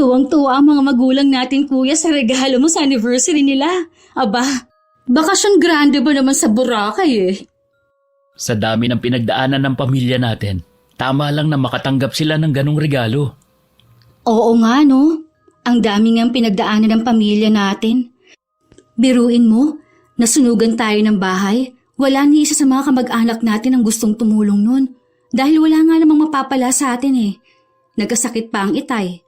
Tuwang-tuwa ang mga magulang natin, kuya, sa regalo mo sa anniversary nila. Aba, bakasyon grande ba naman sa Boracay eh. Sa dami ng pinagdaanan ng pamilya natin, tama lang na makatanggap sila ng ganong regalo. Oo nga no, ang dami ngang pinagdaanan ng pamilya natin. Biruin mo, nasunugan tayo ng bahay. Wala ni isa sa mga kamag-anak natin ang gustong tumulong nun. Dahil wala nga namang mapapala sa atin eh. Nagkasakit pa ang itay.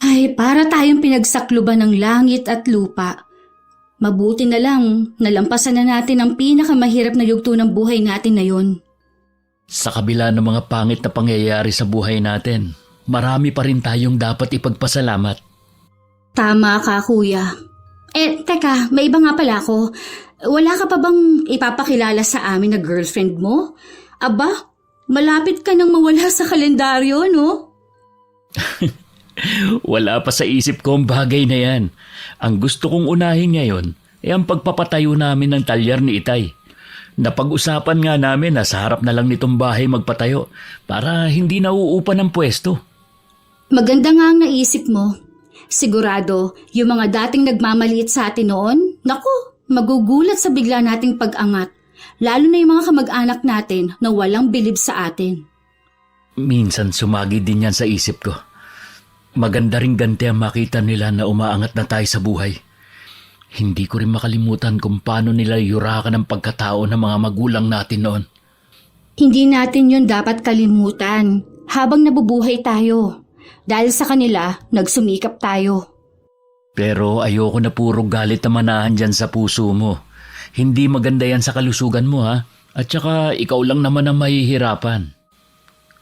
Ay, para tayong pinagsakluban ng langit at lupa. Mabuti na lang, nalampasan na natin ang pinakamahirap na yugto ng buhay natin na yon. Sa kabila ng mga pangit na pangyayari sa buhay natin, marami pa rin tayong dapat ipagpasalamat. Tama ka, kuya. Teka, may iba nga pala ako. Wala ka pa bang ipapakilala sa amin na girlfriend mo? Aba, malapit ka nang mawala sa kalendaryo, no? Wala pa sa isip ko ang bagay na yan. Ang gusto kong unahin ngayon ay ang pagpapatayo namin ng talyer ni Itay. Napag-usapan nga namin na sa harap na lang nitong bahay magpatayo para hindi nauupan ang pwesto. Maganda nga ang naisip mo. Sigurado, yung mga dating nagmamaliit sa atin noon, naku, magugulat sa bigla nating pag-angat. Lalo na yung mga kamag-anak natin na walang bilib sa atin. Minsan sumagi din yan sa isip ko. Maganda ring ganti ang makita nila na umaangat na tayo sa buhay. Hindi ko rin makalimutan kung paano nila yurakan ang pagkatao ng mga magulang natin noon. Hindi natin yun dapat kalimutan habang nabubuhay tayo. Dahil sa kanila, nagsumikap tayo. Pero ayoko na puro galit na manahan dyan sa puso mo. Hindi maganda yan sa kalusugan mo ha. At saka ikaw lang naman ang mahihirapan.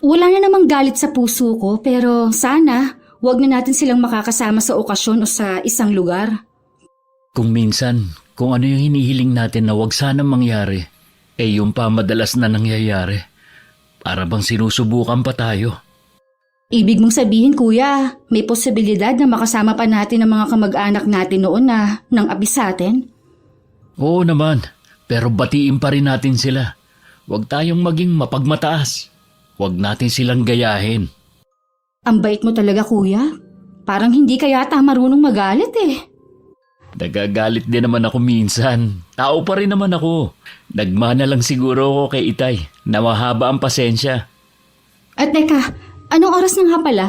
Wala na namang galit sa puso ko pero sana wag na natin silang makakasama sa okasyon o sa isang lugar. Kung minsan, kung ano yung hinihiling natin na wag sanang mangyari, yung pa madalas na nangyayari. Para bang sinusubukan pa tayo. Ibig mong sabihin, kuya, may posibilidad na makasama pa natin ang mga kamag-anak natin noon na nang abis sa atin? Oo naman, pero batiin pa rin natin sila. Huwag tayong maging mapagmataas. Huwag natin silang gayahin. Ang bait mo talaga, kuya. Parang hindi ka yata marunong magalit eh. Nagagalit din naman ako minsan. Tao pa rin naman ako. Nagmana lang siguro ako kay Itay na mahaba ang pasensya. At teka, anong oras na nga pala?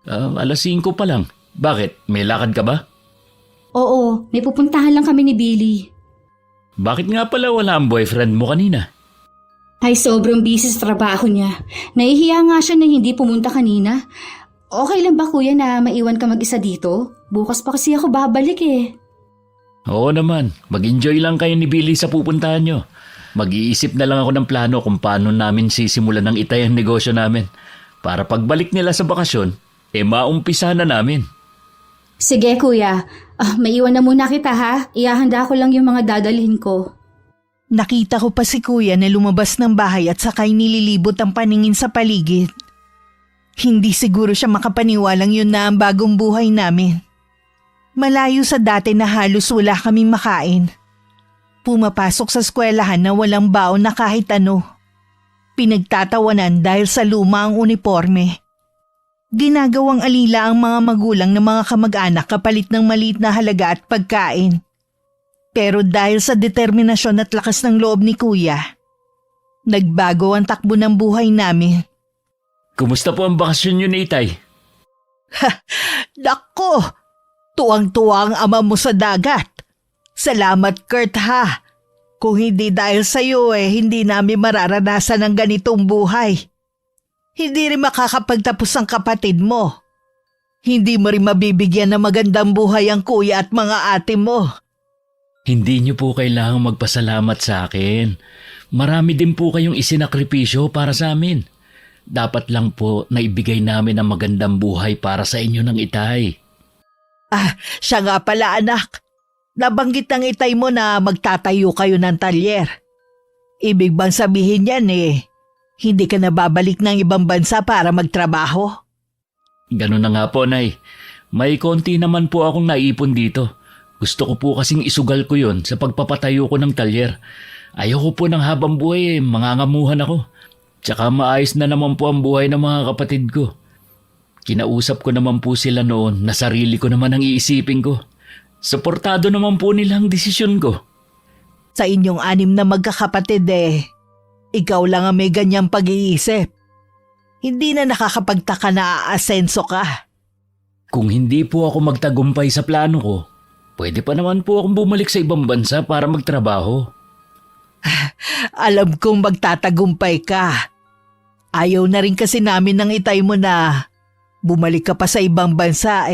5:00 pa lang. Bakit? May lakad ka ba? Oo, may pupuntahan lang kami ni Billy. Bakit nga pala wala ang boyfriend mo kanina? Ay, sobrang busy sa trabaho niya. Nahihiya nga siya na hindi pumunta kanina. Okay lang ba, kuya, na maiwan ka mag-isa dito? Bukas pa kasi ako babalik eh. Oo naman. Mag-enjoy lang kayo ni Billy sa pupuntahan nyo. Mag-iisip na lang ako ng plano kung paano namin sisimulan ng Itay ang negosyo namin. Para pagbalik nila sa bakasyon, maumpisa na namin. Sige, kuya. Maiwan na muna kita ha. Ihahanda ko lang yung mga dadalhin ko. Nakita ko pa si kuya na lumabas ng bahay at sakay nililibot ang paningin sa paligid. Hindi siguro siya makapaniwalang yun na ang bagong buhay namin. Malayo sa dati na halos wala kaming makain. Pumapasok sa eskwelahan na walang baon na kahit ano. Pinagtatawanan dahil sa luma ang uniforme. Ginagawang alila ang mga magulang ng mga kamag-anak kapalit ng maliit na halaga at pagkain. Pero dahil sa determinasyon at lakas ng loob ni kuya, nagbago ang takbo ng buhay namin. Kumusta po ang bakasyon nyo ni Itay? Nako! Tuwang-tuwa ang ama mo sa dagat. Salamat, Kurt ha. Kung hindi dahil sa iyo hindi namin mararanasan ang ganitong buhay. Hindi rin makakapagtapos ang kapatid mo. Hindi mo rin mabibigyan ng magandang buhay ang kuya at mga ate mo. Hindi niyo po kailangang magpasalamat sa akin. Marami din po kayong isinakripisyo para sa amin. Dapat lang po na ibigay namin ang magandang buhay para sa inyo ng Itay. Siya nga pala anak. Nabanggit ng Itay mo na magtatayo kayo ng talyer. Ibig bang sabihin yan hindi ka na babalik ng ibang bansa para magtrabaho? Ganun na nga po, Nay. May konti naman po akong naipon dito. Gusto ko po kasing isugal ko yon sa pagpapatayo ko ng talyer. Ayoko po ng habang buhay mangangamuhan ako. Tsaka maayos na naman po ang buhay ng mga kapatid ko. Kinausap ko naman po sila noon na sarili ko naman ang iisipin ko. Suportado naman po nila ang desisyon ko. Sa inyong 6 na magkakapatid ikaw lang ang may ganyang pag-iisip. Hindi na nakakapagtaka na aasenso ka. Kung hindi po ako magtagumpay sa plano ko, pwede pa naman po akong bumalik sa ibang bansa para magtrabaho. Alam kong magtatagumpay ka. Ayaw na rin kasi namin ng itay mo na bumalik ka pa sa ibang bansa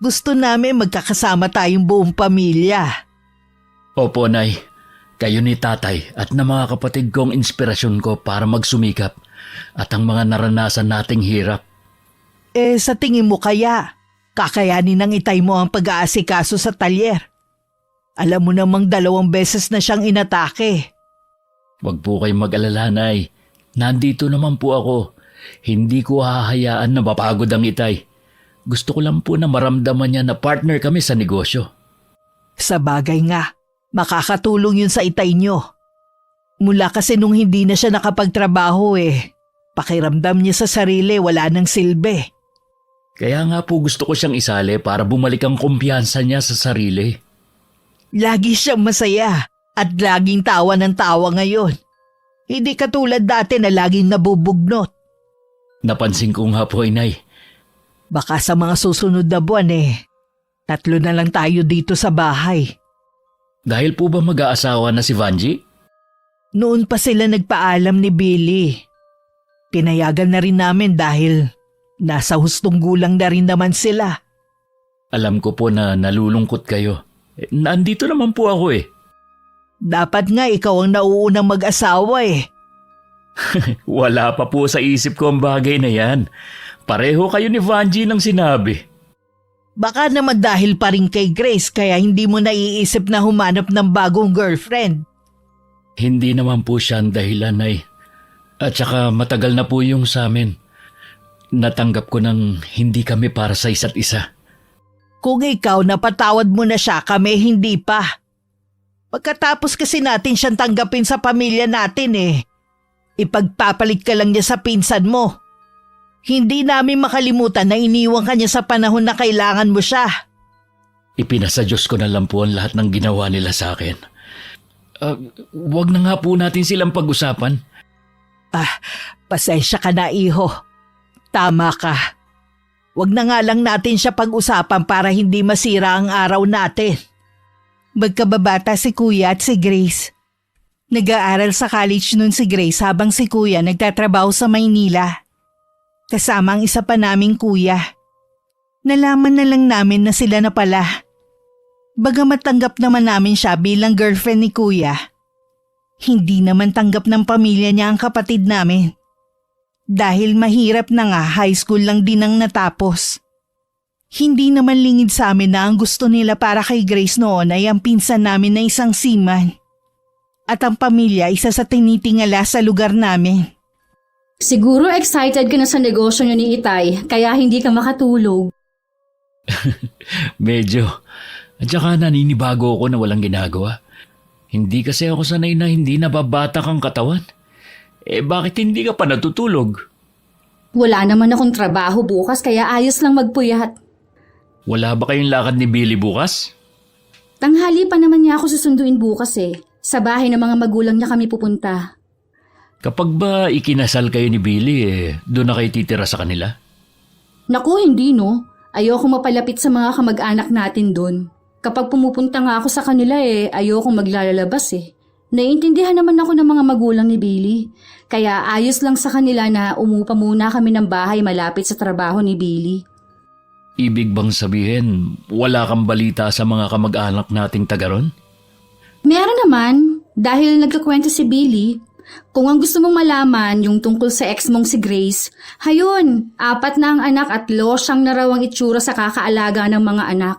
Gusto namin magkakasama tayong buong pamilya. Opo, Nay. Kayo ni Tatay at na mga kapatid ko ang inspirasyon ko para magsumikap at ang mga naranasan nating hirap. Sa tingin mo kaya, kakayanin ng itay mo ang pag-aasikaso sa talyer? Alam mo namang 2 beses na siyang inatake. Huwag po kayong mag-alala, Nay. Nandito naman po ako. Hindi ko hahayaan na mapagod ang itay. Gusto ko lang po na maramdaman niya na partner kami sa negosyo. Sa bagay nga, makakatulong yun sa itay nyo. Mula kasi nung hindi na siya nakapagtrabaho pakiramdam niya sa sarili wala nang silbi. Kaya nga po gusto ko siyang isali para bumalik ang kumpiyansa niya sa sarili. Lagi siyang masaya at laging tawa ng tawa ngayon. Hindi katulad dati na laging nabubugnot. Napansin ko nga po, Inay. Baka sa mga susunod na buwan 3 na lang tayo dito sa bahay. Dahil po ba mag-aasawa na si Vanji? Noon pa sila nagpaalam ni Billy. Pinayagan na rin namin dahil nasa hustong gulang na rin naman sila. Alam ko po na nalulungkot kayo. Nandito naman po ako Dapat nga ikaw ang nauunang mag-asawa Wala pa po sa isip ko ang bagay na yan. Pareho kayo ni Vanji ng sinabi. Baka naman dahil pa rin kay Grace kaya hindi mo naiisip na humanap ng bagong girlfriend. Hindi naman po siya ang dahilan, Nay. At saka matagal na po yung sa amin. Natanggap ko nang hindi kami para sa isa't isa. Kung ikaw napatawad mo na siya, kami hindi pa. Pagkatapos kasi natin siyang tanggapin sa pamilya natin ipagpapalit ka lang niya sa pinsan mo. Hindi namin makalimutan na iniwan ka niya sa panahon na kailangan mo siya. Ipinasa Diyos ko na lang po ang lahat ng ginawa nila sa akin. Wag na nga po natin silang pag-usapan. Pasensya ka na, iho. Tama ka. Wag na nga lang natin siya pag-usapan para hindi masira ang araw natin. Magkababata si Kuya at si Grace. Nag-aaral sa college nun si Grace habang si Kuya nagtatrabaho sa Maynila. Kasama ang isa pa naming kuya. Nalaman na lang namin na sila na pala. Bagamat tanggap naman namin siya bilang girlfriend ni Kuya, hindi naman tanggap ng pamilya niya ang kapatid namin. Dahil mahirap na nga, high school lang din ang natapos. Hindi naman lingid sa amin na ang gusto nila para kay Grace noon ay ang pinsan namin na isang seaman. At ang pamilya isa sa tinitingala sa lugar namin. Siguro excited ka na sa negosyo niyo ni Itay, kaya hindi ka makatulog. Medyo. At saka naninibago ako na walang ginagawa. Hindi kasi ako sanay na hindi nababatak ang katawan. Bakit hindi ka pa natutulog? Wala naman akong trabaho bukas, kaya ayos lang magpuyat. Wala ba kayong lakad ni Billy bukas? Tanghali pa naman niya ako susunduin bukas Sa bahay ng mga magulang niya kami pupunta. Kapag ba ikinasal kayo ni Billy, doon na kayo titira sa kanila? Naku, hindi no. Ayoko mapalapit sa mga kamag-anak natin doon. Kapag pumupunta nga ako sa kanila ayoko maglalabas Naiintindihan naman ako ng mga magulang ni Billy. Kaya ayos lang sa kanila na umupa muna kami ng bahay malapit sa trabaho ni Billy. Ibig bang sabihin, wala kang balita sa mga kamag-anak nating taga ron? Meron naman, dahil nagkakwento si Billy. Kung ang gusto mong malaman yung tungkol sa ex mong si Grace, hayun, 4 na ang anak at losyang na raw ang itsura sa kakaalaga ng mga anak.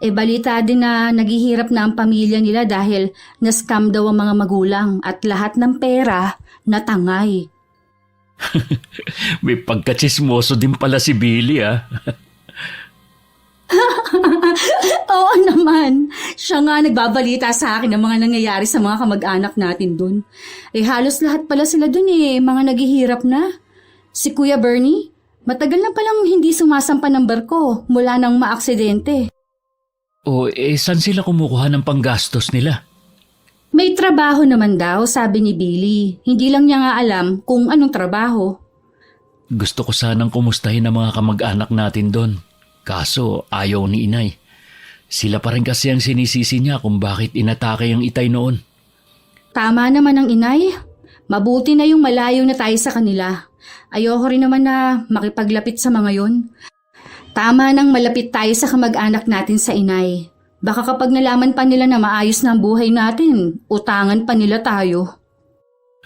Balita din na naghihirap na ang pamilya nila dahil na-scam daw ang mga magulang at lahat ng pera natangay. May pagkatsismoso din pala si Billy Oo naman. Siya nga nagbabalita sa akin ng mga nangyayari sa mga kamag-anak natin dun. Halos lahat pala sila dun mga naghihirap na. Si Kuya Bernie, Matagal na palang hindi sumasampa ng barko mula nang maaksidente. O saan sila kumukuha ng panggastos nila? May trabaho naman daw, sabi ni Billy. Hindi lang niya nga alam kung anong trabaho. Gusto ko sanang kumustahin ang mga kamag-anak natin doon. Kaso ayaw ni inay. Sila pa rin kasi ang sinisisi niya kung bakit inatake ang Itay noon. Tama naman ang inay. Mabuti na yung malayo na tayo sa kanila. Ayoko rin naman na makipaglapit sa mga yon. Tama nang malapit tayo sa kamag-anak natin sa inay. Baka kapag nalaman pa nila na maayos na ang buhay natin, utangan pa nila tayo.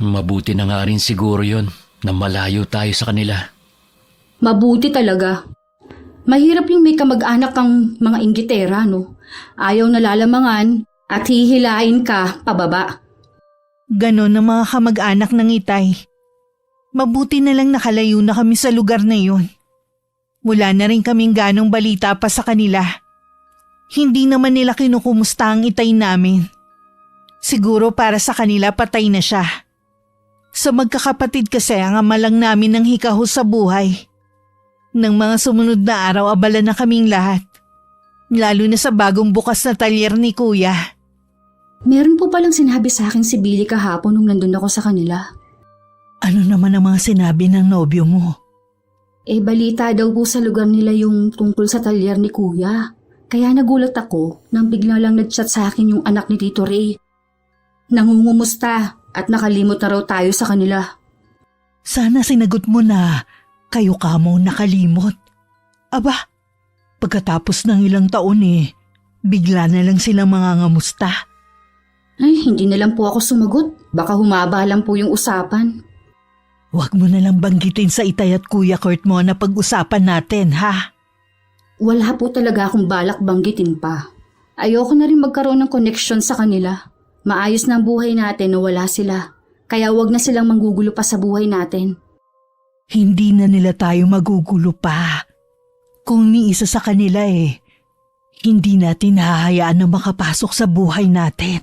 Mabuti na nga rin siguro yon na malayo tayo sa kanila. Mabuti talaga. Mahirap yung may kamag-anak kang mga inggitera, no? Ayaw na lalamangan at hihilain ka pababa. Ganon ang mga kamag-anak ng Itay. Mabuti na lang nakalayo na kami sa lugar na yun. Wala na rin kaming ganong balita pa sa kanila. Hindi naman nila kinukumusta ang Itay namin. Siguro para sa kanila patay na siya. Sa magkakapatid kasi ang ama lang namin ng hikaho sa buhay. Nang mga sumunod na araw abala na kaming lahat. Lalo na sa bagong bukas na talyer ni Kuya. Meron po palang sinabi sa akin si Billy kahapon nung nandun ako sa kanila. Ano naman ang mga sinabi ng nobyo mo? Balita daw po sa lugar nila yung tungkol sa talyer ni Kuya. Kaya nagulat ako nang bigla lang nag-chat sa akin yung anak ni Tito Ray. Nangungumusta at nakalimot na raw tayo sa kanila. Sana sinagot mo na kayo ka mo nakalimot. Aba, pagkatapos ng ilang taon bigla na lang silang mangangamusta. Ay, hindi na lang po ako sumagot. Baka humaba lang po yung usapan. Huwag mo na lang banggitin sa Itay at Kuya Kurt mo na pag-usapan natin, ha? Wala po talaga akong balak banggitin pa. Ayoko na rin magkaroon ng connection sa kanila. Maayos na ang buhay natin na wala sila. Kaya wag na silang manggugulo pa sa buhay natin. Hindi na nila tayo magugulo pa. Kung ni isa sa kanila hindi natin hahayaan na makapasok sa buhay natin.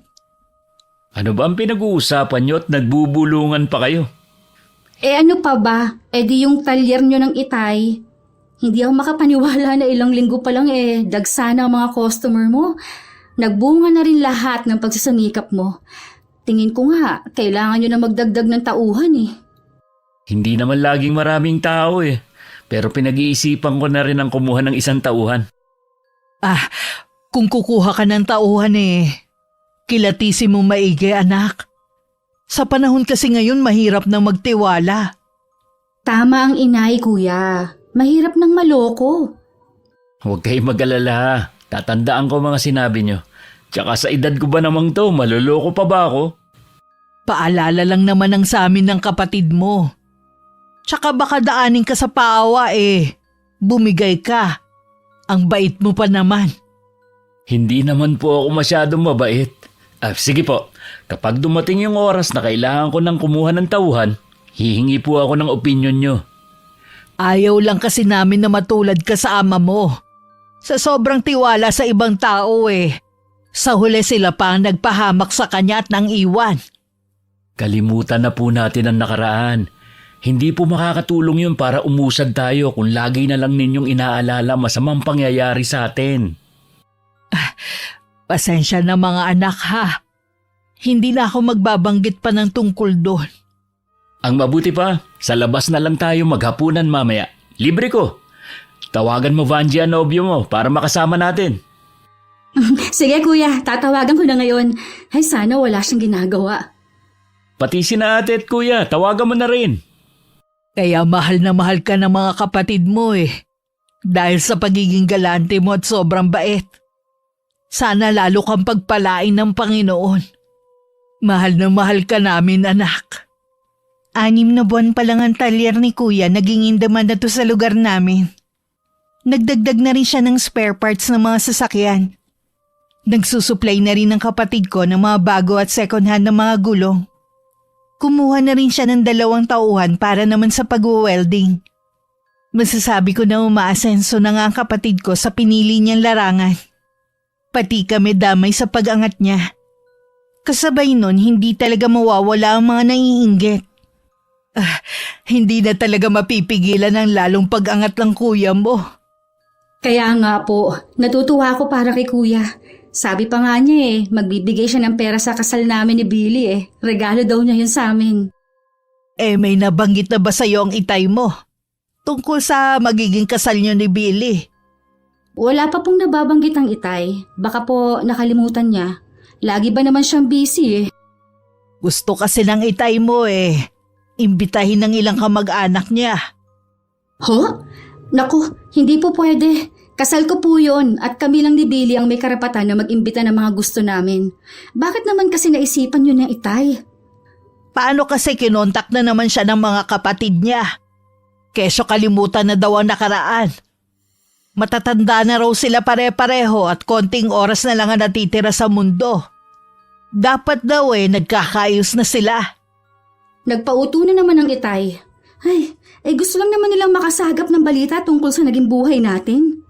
Ano ba ang pinag-uusapan niyo at nagbubulungan pa kayo? Ano pa ba? Di yung talyer nyo ng Itay. Hindi ako makapaniwala na ilang linggo pa lang dagsa na ang mga customer mo. Nagbunga na rin lahat ng pagsasamikap mo. Tingin ko nga, kailangan nyo na magdagdag ng tauhan Hindi naman laging maraming tao Pero pinag-iisipan ko na rin ang kumuha ng isang tauhan. Kung kukuha ka ng tauhan kilatisin mo maigi anak. Sa panahon kasi ngayon mahirap na magtiwala. Tama ang inay, kuya. Mahirap nang maloko. Huwag kayong mag-alala. Tatandaan ko mga sinabi nyo. Tsaka sa edad ko ba namang to, maluloko pa ba ako? Paalala lang naman ang sa amin ng kapatid mo. Tsaka baka daanin ka sa paawa Bumigay ka. Ang bait mo pa naman. Hindi naman po ako masyadong mabait. Sige po, kapag dumating yung oras na kailangan ko ng kumuha ng tauhan, hihingi po ako ng opinyon nyo. Ayaw lang kasi namin na matulad ka sa ama mo. Sa sobrang tiwala sa ibang tao Sa huli sila pa ang nagpahamak sa kanya at nang iwan. Kalimutan na po natin ang nakaraan. Hindi po makakatulong yun para umusad tayo kung lagi na lang ninyong inaalala masamang pangyayari sa atin. Pasensya na mga anak ha. Hindi na ako magbabanggit pa ng tungkol doon. Ang mabuti pa, sa labas na lang tayo maghapunan mamaya. Libre ko. Tawagan mo Vanji ang nobyo mo para makasama natin. Sige kuya, tatawagan ko na ngayon. Ay sana wala siyang ginagawa. Pati sina ate at kuya, tawagan mo na rin. Kaya mahal na mahal ka ng mga kapatid mo Dahil sa pagiging galante mo at sobrang bait. Sana lalo kang pagpalain ng Panginoon. Mahal na mahal ka namin, anak. 6 na buwan pa lang ang talyer ni Kuya, naging indaman na to sa lugar namin. Nagdagdag na rin siya ng spare parts ng mga sasakyan. Nagsusupply na rin ng kapatid ko ng mga bago at second hand na mga gulong. Kumuha na rin siya ng 2 tauhan para naman sa pag-welding. Masasabi ko na umaasenso na nga ang kapatid ko sa pinili niyang larangan. Pati kami damay sa pag-angat niya. Kasabay nun, hindi talaga mawawala ang mga naiinggit. Hindi na talaga mapipigilan ang lalong pag-angat ng kuya mo. Kaya nga po, natutuwa ako para kay kuya. Sabi pa nga niya magbibigay siya ng pera sa kasal namin ni Billy Regalo daw niya yun sa amin. May nabanggit na ba sa'yo ang itay mo? Tungkol sa magiging kasal niyo ni Billy. Wala pa pong nababanggit ang itay. Baka po nakalimutan niya. Lagi ba naman siyang busy Gusto kasi ng itay mo imbitahin ng ilang kamag-anak niya. Ho? Naku, hindi po pwede. Kasal ko po yun at kami lang ni Billy ang may karapatan na mag-imbita ng mga gusto namin. Bakit naman kasi naisipan yun ng itay? Paano kasi kinontak na naman siya ng mga kapatid niya? Keso kalimutan na daw ang nakaraan. Matatanda na raw sila pare-pareho at konting oras na lang ang natitira sa mundo. Dapat daw nagkakaayos na sila. Nagpauto na naman ang itay. Ay, gusto lang naman nilang makasagap ng balita tungkol sa naging buhay natin.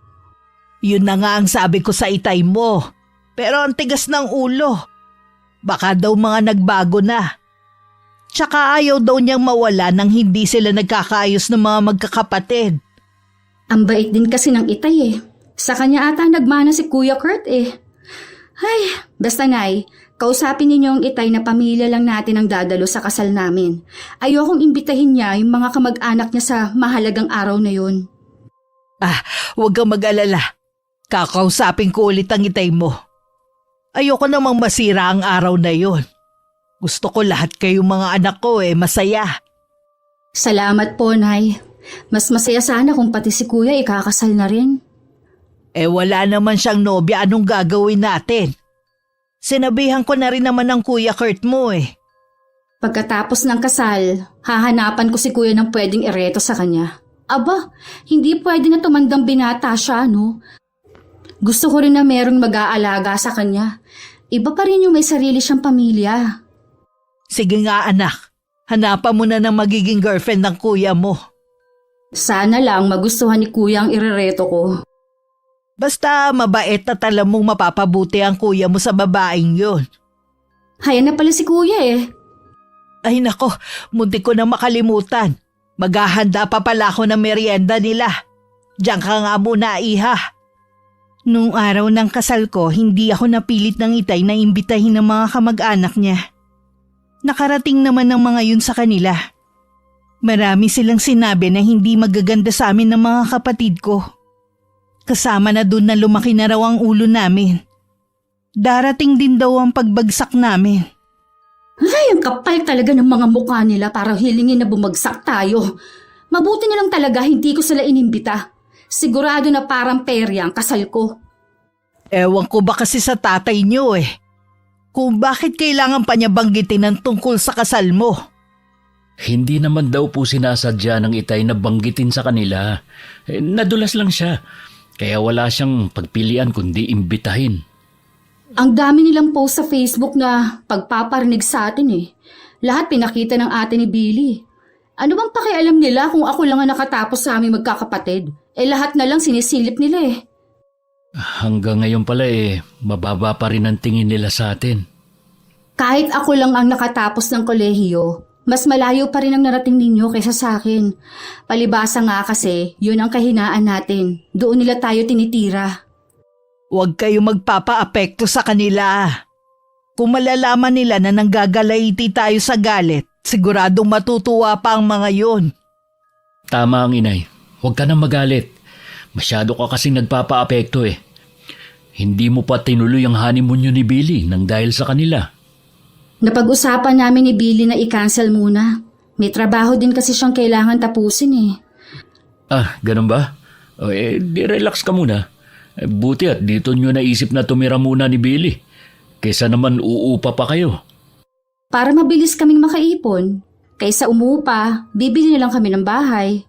Yun na nga ang sabi ko sa itay mo. Pero ang tigas ng ulo. Baka daw mga nagbago na. Tsaka ayaw daw niyang mawala nang hindi sila nagkakaayos ng mga magkakapatid. Ang bait din kasi ng itay Sa kanya ata nagmana si Kuya Kurt Ay, basta Nay, kausapin ninyo ang itay na pamilya lang natin ang dadalo sa kasal namin. Ayokong imbitahin niya yung mga kamag-anak niya sa mahalagang araw na yun. Huwag kang mag-alala. Kakausapin ko ulit ang itay mo. Ayoko namang masira ang araw na yon. Gusto ko lahat kayong mga anak ko masaya. Salamat po, Nay. Mas masaya sana kung pati si Kuya ikakasal na rin. Wala naman siyang nobya, anong gagawin natin? Sinabihan ko na rin naman ng Kuya Kurt mo Pagkatapos ng kasal, hahanapan ko si Kuya ng pwedeng ireto sa kanya. Aba, hindi pwede na tumandang binata siya, no? Gusto ko rin na merong mag-aalaga sa kanya. Iba pa rin yung may sarili siyang pamilya. Sige nga anak, hanapan mo na ng magiging girlfriend ng kuya mo. Sana lang magustuhan ni Kuya ang irereto ko. Basta mabait at alam mong mapapabuti ang kuya mo sa babaeng yun. Hayan na pala si Kuya Ay nako, munti ko na makalimutan. Maghahanda pa pala ako ng merienda nila. Diyan ka nga muna, iha. Nung araw ng kasal ko, hindi ako napilit ng itay na imbitahin ng mga kamag-anak niya. Nakarating naman ng mga yun sa kanila. Marami silang sinabi na hindi magaganda sa amin ng mga kapatid ko. Kasama na dun na lumaki na raw ang ulo namin. Darating din daw ang pagbagsak namin. Ay, ang kapal talaga ng mga mukha nila para hilingin na bumagsak tayo. Mabuti na lang talaga hindi ko sila inimbita. Sigurado na parang perya ang kasal ko. Ewan ko ba kasi sa tatay niyo kung bakit kailangan pa niya banggitin ang tungkol sa kasal mo. Hindi naman daw po sinasadya ng itay na banggitin sa kanila. Nadulas lang siya. Kaya wala siyang pagpilian kundi imbitahin. Ang dami nilang post sa Facebook na pagpaparinig sa atin Lahat pinakita ng ate ni Billy. Ano bang pakialam nila kung ako lang ang nakatapos sa aming magkakapatid? Lahat na lang sinisilip nila Hanggang ngayon pala mababa pa rin ang tingin nila sa atin. Kahit ako lang ang nakatapos ng kolehiyo, mas malayo pa rin ang narating ninyo kaysa sa akin. Palibasa nga kasi, yun ang kahinaan natin. Doon nila tayo tinitira. Huwag kayo magpapa-apekto sa kanila. Kung malalaman nila na nanggagalaiti tayo sa galit, siguradong matutuwa pa ang mga yun. Tama ang inay. Huwag ka nang magalit. Masyado ka kasing nagpapa-apekto Hindi mo pa tinuloy ang honeymoon ni Billy nang dahil sa kanila. Napag-usapan namin ni Billy na i-cancel muna. May trabaho din kasi siyang kailangan tapusin Ganun ba? Di relax ka muna. Buti at dito nyo naisip na tumira muna ni Billy. Kaysa naman uupa pa kayo. Para mabilis kaming makaipon. Kaysa umupa, bibili na lang kami ng bahay.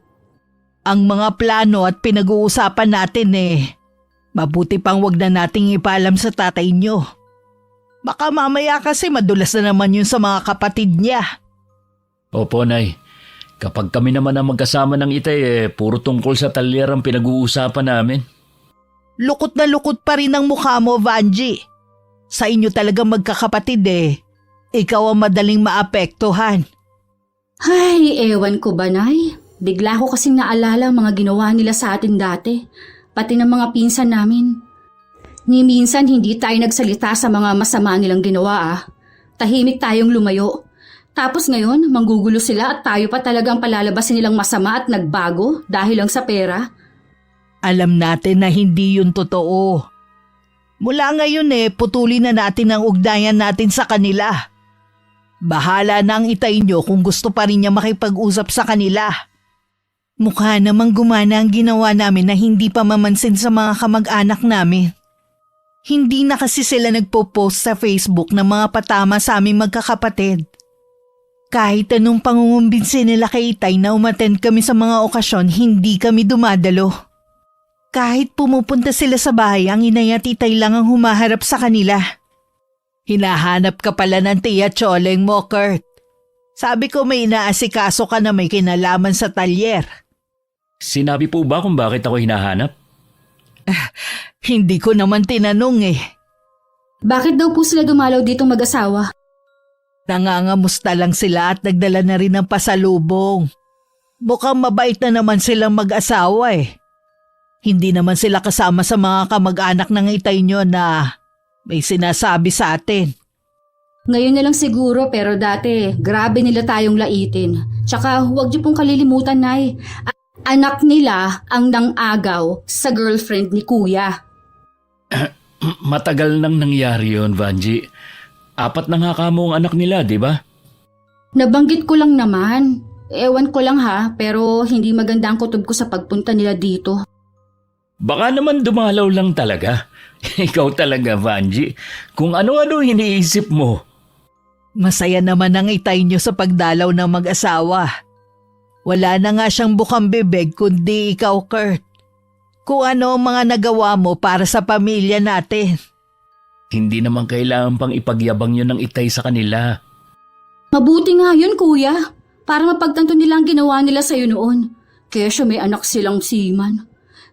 Ang mga plano at pinag-uusapan natin mabuti pang wag na nating ipaalam sa tatay nyo. Baka mamaya kasi madulas na naman yun sa mga kapatid niya. Opo, Nay. Kapag kami naman ang magkasama ng itay, puro tungkol sa talyer ang pinag-uusapan namin. Lukot na lukot pa rin ang mukha mo, Vanji. Sa inyo talaga magkakapatid Ikaw ang madaling maapektuhan. Ay, ewan ko ba, Nay? Bigla ko kasing naalala ang mga ginawa nila sa atin dati, pati ng mga pinsan namin. Ni minsan hindi tayo nagsalita sa mga masama nilang ginawa. Tahimik tayong lumayo. Tapos ngayon, manggugulo sila at tayo pa talagang palalabasin nilang masama at nagbago dahil lang sa pera. Alam natin na hindi yun totoo. Mula ngayon putulin na natin ang ugnayan natin sa kanila. Bahala na ang itay nyo kung gusto pa rin niya makipag-usap sa kanila. Mukha namang gumana ang ginawa namin na hindi pa mamansin sa mga kamag-anak namin. Hindi na kasi sila nagpo-post sa Facebook ng mga patama sa aming magkakapatid. Kahit anong pangungumbinsi nila kay Itay na umattend kami sa mga okasyon, hindi kami dumadalo. Kahit pumupunta sila sa bahay, ang inay at Itay lang ang humaharap sa kanila. Hinahanap ka pala ng tiya Choleng mo, Kurt. Sabi ko may inaasikaso ka na may kinalaman sa talyer. Sinabi po ba kung bakit ako hinahanap? Hindi ko naman tinanong Bakit daw po sila dumalaw ditong mag-asawa? Nangangamusta lang sila at nagdala na rin ng pasalubong. Mukhang mabait na naman silang mag-asawa Hindi naman sila kasama sa mga kamag-anak ng Itay nyo na may sinasabi sa atin. Ngayon na lang siguro pero dati, grabe nila tayong laitin. Tsaka huwag niyo pong kalilimutan, Nay. Anak nila ang nang-agaw sa girlfriend ni Kuya. Matagal nang nangyari yon, Vanji. 4 na nga kamo ang anak nila, di ba? Nabanggit ko lang naman. Ewan ko lang pero hindi maganda ang kutob ko sa pagpunta nila dito. Baka naman dumalaw lang talaga. Ikaw talaga, Vanji. Kung ano-ano iniisip mo. Masaya naman ang Itay nyo sa pagdalaw ng mag-asawa. Wala na nga siyang bukang bibig kundi ikaw, Kurt. Kung ano ang mga nagawa mo para sa pamilya natin. Hindi naman kailangan pang ipagyabang yun ng Itay sa kanila. Mabuti nga yun, Kuya. Para mapagtanto nila ang ginawa nila sa'yo noon. Kesyo may anak silang seaman.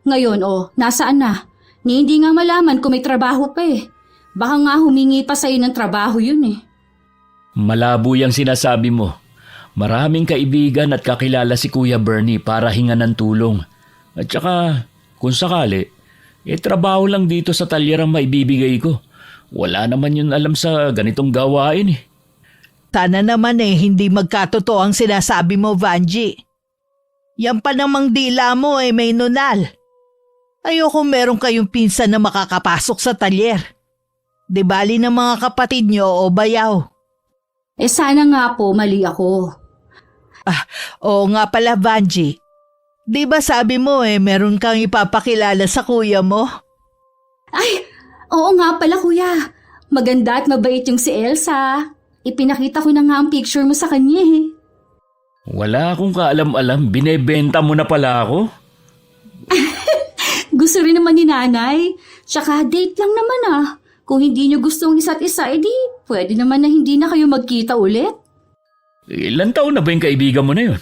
Ngayon, nasaan na? Ni hindi nga malaman kung may trabaho pa Baka nga humingi pa sa'yo ng trabaho yun Malabo yung sinasabi mo. Maraming kaibigan at kakilala si Kuya Bernie para hingan ng tulong. At saka, kung sakali, trabaho lang dito sa talyer ang maibibigay ko. Wala naman yun alam sa ganitong gawain Sana naman hindi magkatotoo ang sinasabi mo, Vanji. Yan pa namang dila mo may nunal. Ayoko meron kayong pinsan na makakapasok sa talyer. Di bali ng mga kapatid nyo o bayaw. Sana nga po mali ako. Oo nga pala, Vanji. Di ba sabi mo meron kang ipapakilala sa kuya mo? Ay, oo nga pala, Kuya. Maganda at mabait yung si Elsa. Ipinakita ko na nga ang picture mo sa kanya Wala akong kaalam-alam. Binebenta mo na pala ako. Gusto rin naman ni Nanay. Tsaka date lang naman Kung hindi nyo gusto ang isa't isa, edi pwede naman na hindi na kayo magkita ulit. Ilan taon na ba yung kaibigan mo na yun?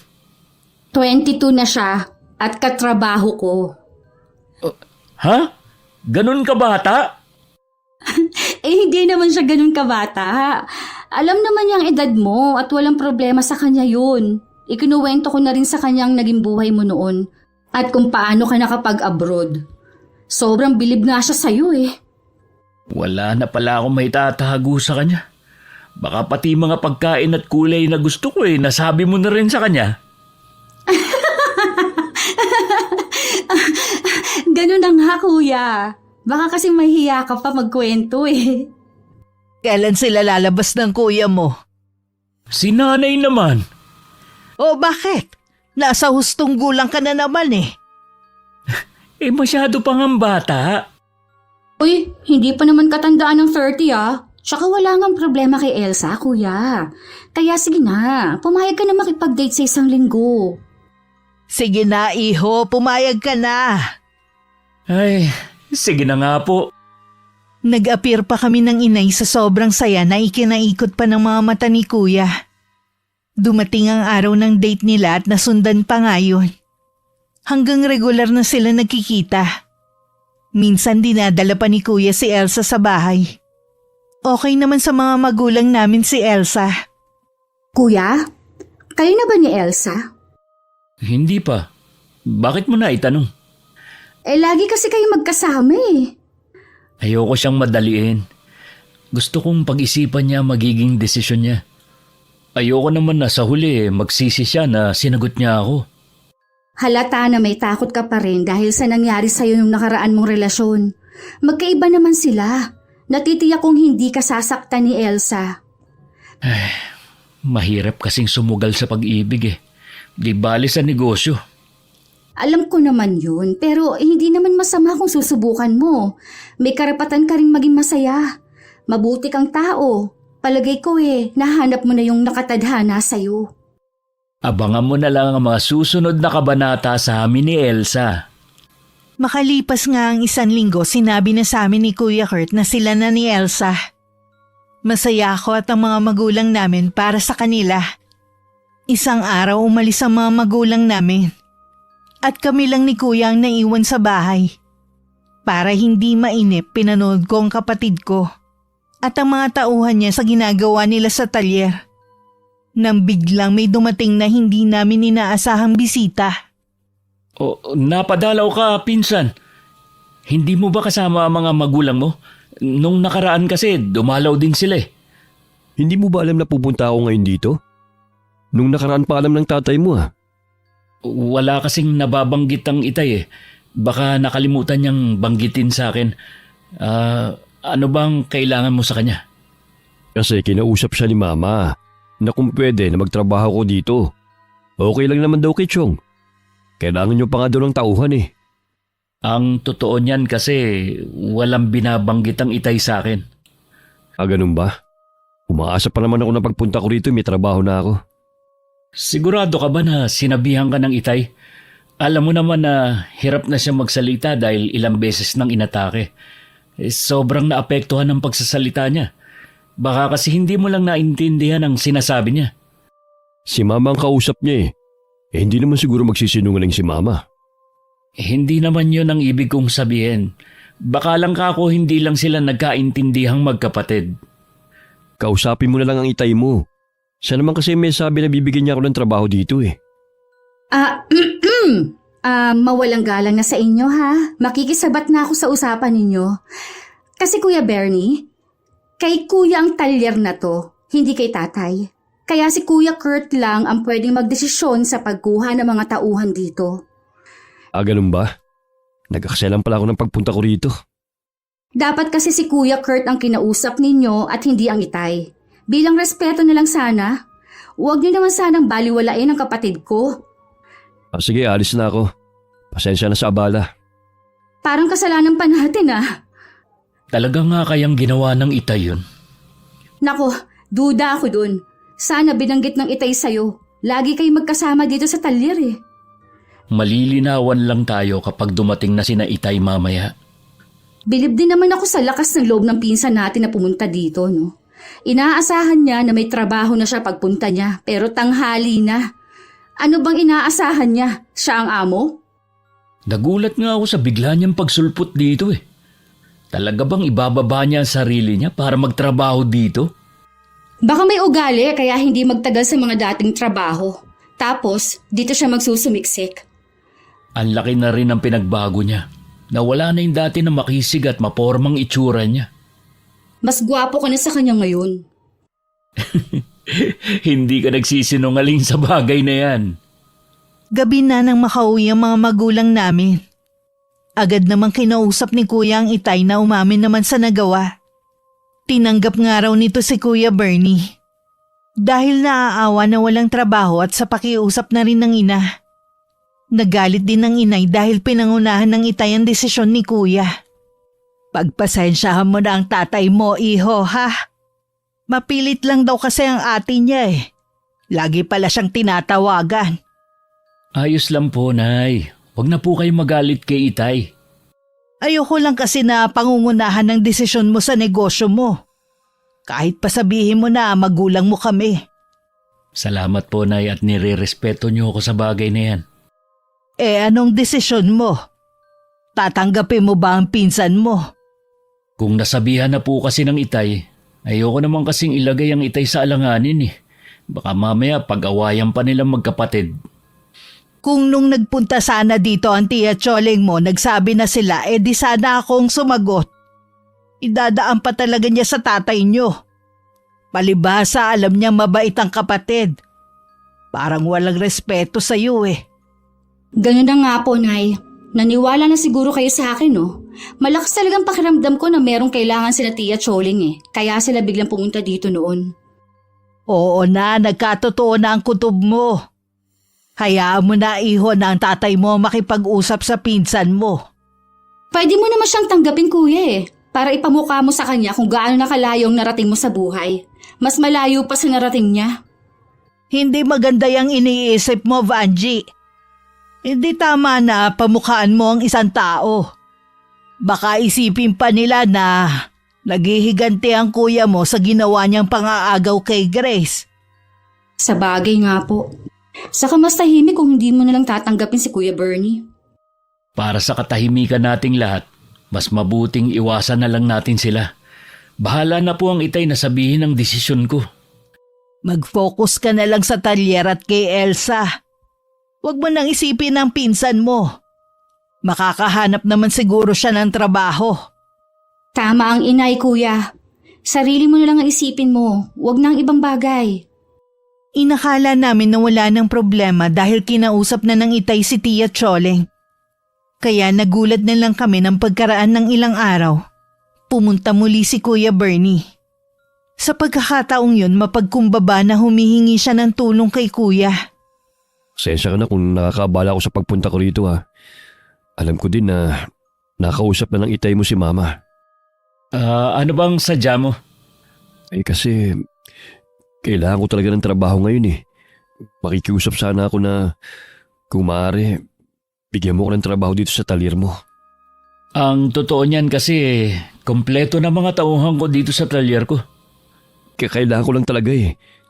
22 na siya at katrabaho ko. Ha? Ganun ka bata? Hindi naman siya ganun kabata. Alam naman niya ang edad mo at walang problema sa kanya yun. Ikinuwento ko na rin sa kanyang naging buhay mo noon at kung paano ka nakapag-abroad. Sobrang bilib nga siya sa'yo Wala na pala akong may tatago sa kanya. Baka pati mga pagkain at kulay na gusto ko nasabi mo na rin sa kanya. Ganun na nga, Kuya. Baka kasi mahiya ka pa magkwento Kailan sila lalabas ng kuya mo? Si nanay naman. O bakit? Nasa hustong gulang ka na naman Masyado pang ang bata. Uy, hindi pa naman katandaan ng 30 Tsaka wala ngang problema kay Elsa, Kuya. Kaya sige na, pumayag ka na makipag-date sa 1 linggo. Sige na, iho, pumayag ka na. Ay, sige na nga po. Nag-appear pa kami ng inay sa sobrang saya na ikinaikot pa ng mga mata ni kuya. Dumating ang araw ng date nila at nasundan pa nga yun. Hanggang regular na sila nagkikita. Minsan dinadala pa ni kuya si Elsa sa bahay. Okay naman sa mga magulang namin si Elsa. Kuya, Kayo na ba ni Elsa? Hindi pa. Bakit mo na itanong? Lagi kasi kayo magkasama eh. Ayoko siyang madaliin. Gusto kong pag-isipan niya magiging desisyon niya. Ayoko naman na sa huli magsisi siya na sinagot niya ako. Halata na may takot ka pa rin dahil sa nangyari sa'yo nung nakaraan mong relasyon. Magkaiba naman sila. Natitiyak kong hindi ka sasaktan ni Elsa. Mahirap kasing sumugal sa pag-ibig eh. Di bali sa negosyo. Alam ko naman yun, pero hindi naman masama kung susubukan mo. May karapatan ka rin maging masaya. Mabuti kang tao. Palagay ko nahanap mo na yung nakatadhana sa'yo. Abangan mo na lang ang mga susunod na kabanata sa amin ni Elsa. Makalipas nga ang 1 linggo, sinabi na sa amin ni Kuya Kurt na sila na ni Elsa. Masaya ako at ang mga magulang namin para sa kanila. Isang araw umalis ang mga magulang namin. At kami lang ni Kuya ang naiwan sa bahay. Para hindi mainip, pinanood ko ang kapatid ko at ang mga tauhan niya sa ginagawa nila sa talyer. Nang biglang may dumating na hindi namin inaasahang bisita. O, napadalaw ka, pinsan. Hindi mo ba kasama ang mga magulang mo? Nung nakaraan kasi, dumalaw din sila eh. Hindi mo ba alam na pupunta ako ngayon dito? Nung nakaraan pa alam ng tatay mo Wala kasing nababanggit ang itay eh. Baka nakalimutan niyang banggitin sa akin. Ano bang kailangan mo sa kanya? Kasi kinausap siya ni Mama na kung pwede na magtrabaho ko dito. Okay lang naman daw kay Chong. Kailangan niyo pa nga daw ng tauhan eh. Ang totoo niyan kasi walang binabanggit ang itay sa akin. Ganun ba? Umaasa pa naman ako na pagpunta ko rito may trabaho na ako. Sigurado ka ba na sinabihan ka ng itay? Alam mo naman na hirap na siya magsalita dahil ilang beses nang inatake. Sobrang naapektuhan ng pagsasalita niya. Baka kasi hindi mo lang naintindihan ang sinasabi niya. Si Mama ang kausap niya eh. Hindi naman siguro magsisinungaling si Mama. Hindi naman yun ang ibig kong sabihin. Baka lang kako hindi lang sila nagkaintindihang magkapatid. Kausapin mo na lang ang itay mo. Siya naman kasi may sabi na bibigyan niya ako ng trabaho dito eh. Mawalang galang na sa inyo ha. Makikisabat na ako sa usapan ninyo. Kasi Kuya Bernie, kay Kuya ang talyer na to, hindi kay tatay. Kaya si Kuya Kurt lang ang pwedeng magdesisyon sa pagkuha ng mga tauhan dito. Ganun ba? Nagkakaselan pala ako ng pagpunta ko rito. Dapat kasi si Kuya Kurt ang kinausap ninyo at hindi ang itay. Bilang respeto na lang sana. Huwag niyo naman sanang baliwalain ang kapatid ko. Sige, alis na ako. Pasensya na sa abala. Parang kasalanan pa natin Talaga nga kayang ginawa ng itay yun? Nako, duda ako dun. Sana binanggit ng itay sa'yo. Lagi kayo magkasama dito sa talyer eh. Malilinawan lang tayo kapag dumating na sina itay mamaya. Bilib din naman ako sa lakas ng loob ng pinsan natin na pumunta dito, no? Inaasahan niya na may trabaho na siya pagpunta niya, pero tanghali na. Ano bang inaasahan niya? Siya ang amo? Nagulat nga ako sa bigla niyang pagsulpot dito eh. Talaga bang ibababa niya ang sarili niya para magtrabaho dito? Baka may ugali kaya hindi magtagal sa mga dating trabaho. Tapos, dito siya magsusumiksik. Ang laki na rin ang pinagbago niya. Nawala na yung dati na makisig at mapormang itsura niya. Mas gwapo ka na sa kanya ngayon. Hindi ka nagsisinungaling sa bagay na yan. Gabi na nang makauwi ang mga magulang namin. Agad namang kinausap ni Kuya ang itay na umamin naman sa nagawa. Tinanggap nga raw nito si Kuya Bernie. Dahil naaawa na walang trabaho at sa pakiusap na rin ng ina. Nagalit din ng inay dahil pinangunahan ng itay ang desisyon ni Kuya. Pagpasensyahan mo na ang tatay mo, iho, ha? Mapilit lang daw kasi ang ate niya eh. Lagi pala siyang tinatawagan. Ayos lang po, Nay. Huwag na po kayo magalit kay itay. Ayoko lang kasi na pangungunahan ng desisyon mo sa negosyo mo. Kahit pa sabihin mo na magulang mo kami. Salamat po, Nay, at nire-respeto niyo ako sa bagay na yan. Anong desisyon mo? Tatanggapin mo ba ang pinsan mo? Kung nasabihan na po kasi ng itay, ayoko naman kasing ilagay ang itay sa alanganin eh. Baka mamaya pag-awayan pa nilang magkapatid. Kung nung nagpunta sana dito ang tiya Choling mo, nagsabi na sila, di sana akong sumagot. Idadaan pa talaga niya sa tatay niyo. Palibhasa, alam niya mabait ang kapatid. Parang walang respeto sa iyo Ganun na nga po, Nay. Naniwala na siguro kayo sa akin, no? Malakas talagang pakiramdam ko na merong kailangan sila Tia Choling Kaya sila biglang pumunta dito noon. Oo na, nagkatotoo na ang kutob mo. Hayaan mo na iho na ang tatay mo makipag-usap sa pinsan mo. Pwede mo naman siyang tanggapin, Kuya para ipamukha mo sa kanya kung gaano nakalayo ang narating mo sa buhay. Mas malayo pa sa narating niya. Hindi maganda yung iniisip mo, Vanji. Hindi tama na pamukhaan mo ang isang tao. Baka isipin pa nila na naghihiganti ang kuya mo sa ginawa niyang pang-aagaw kay Grace. Sa bagay nga po. Saka mas tahimik kung hindi mo nalang tatanggapin si Kuya Bernie. Para sa katahimikan nating lahat, mas mabuting iwasan na lang natin sila. Bahala na po ang Itay na sabihin ang desisyon ko. Mag-focus ka na lang sa talyer at kay Elsa. Huwag mo nang isipin ang pinsan mo. Makakahanap naman siguro siya ng trabaho. Tama ang inay, Kuya. Sarili mo na lang ang isipin mo. Huwag na ang ibang bagay. Inakala namin na wala ng problema dahil kinausap na ng Itay si Tia Choling. Kaya nagulat na lang kami ng pagkaraan ng ilang araw. Pumunta muli si Kuya Bernie. Sa pagkakataong yun, mapagkumbaba na humihingi siya ng tulong kay Kuya. Sensya ka na kung nakakabala ako sa pagpunta ko rito Alam ko din na nakausap na ng Itay mo si Mama. Ano bang sadya mo? Kasi kailangan ko talaga ng trabaho ngayon Makikiusap sana ako na kung maaari, bigyan mo ko ng trabaho dito sa talyer mo. Ang totoo niyan kasi, kompleto na mga tauhan ko dito sa talyer ko. Kailangan ko lang talaga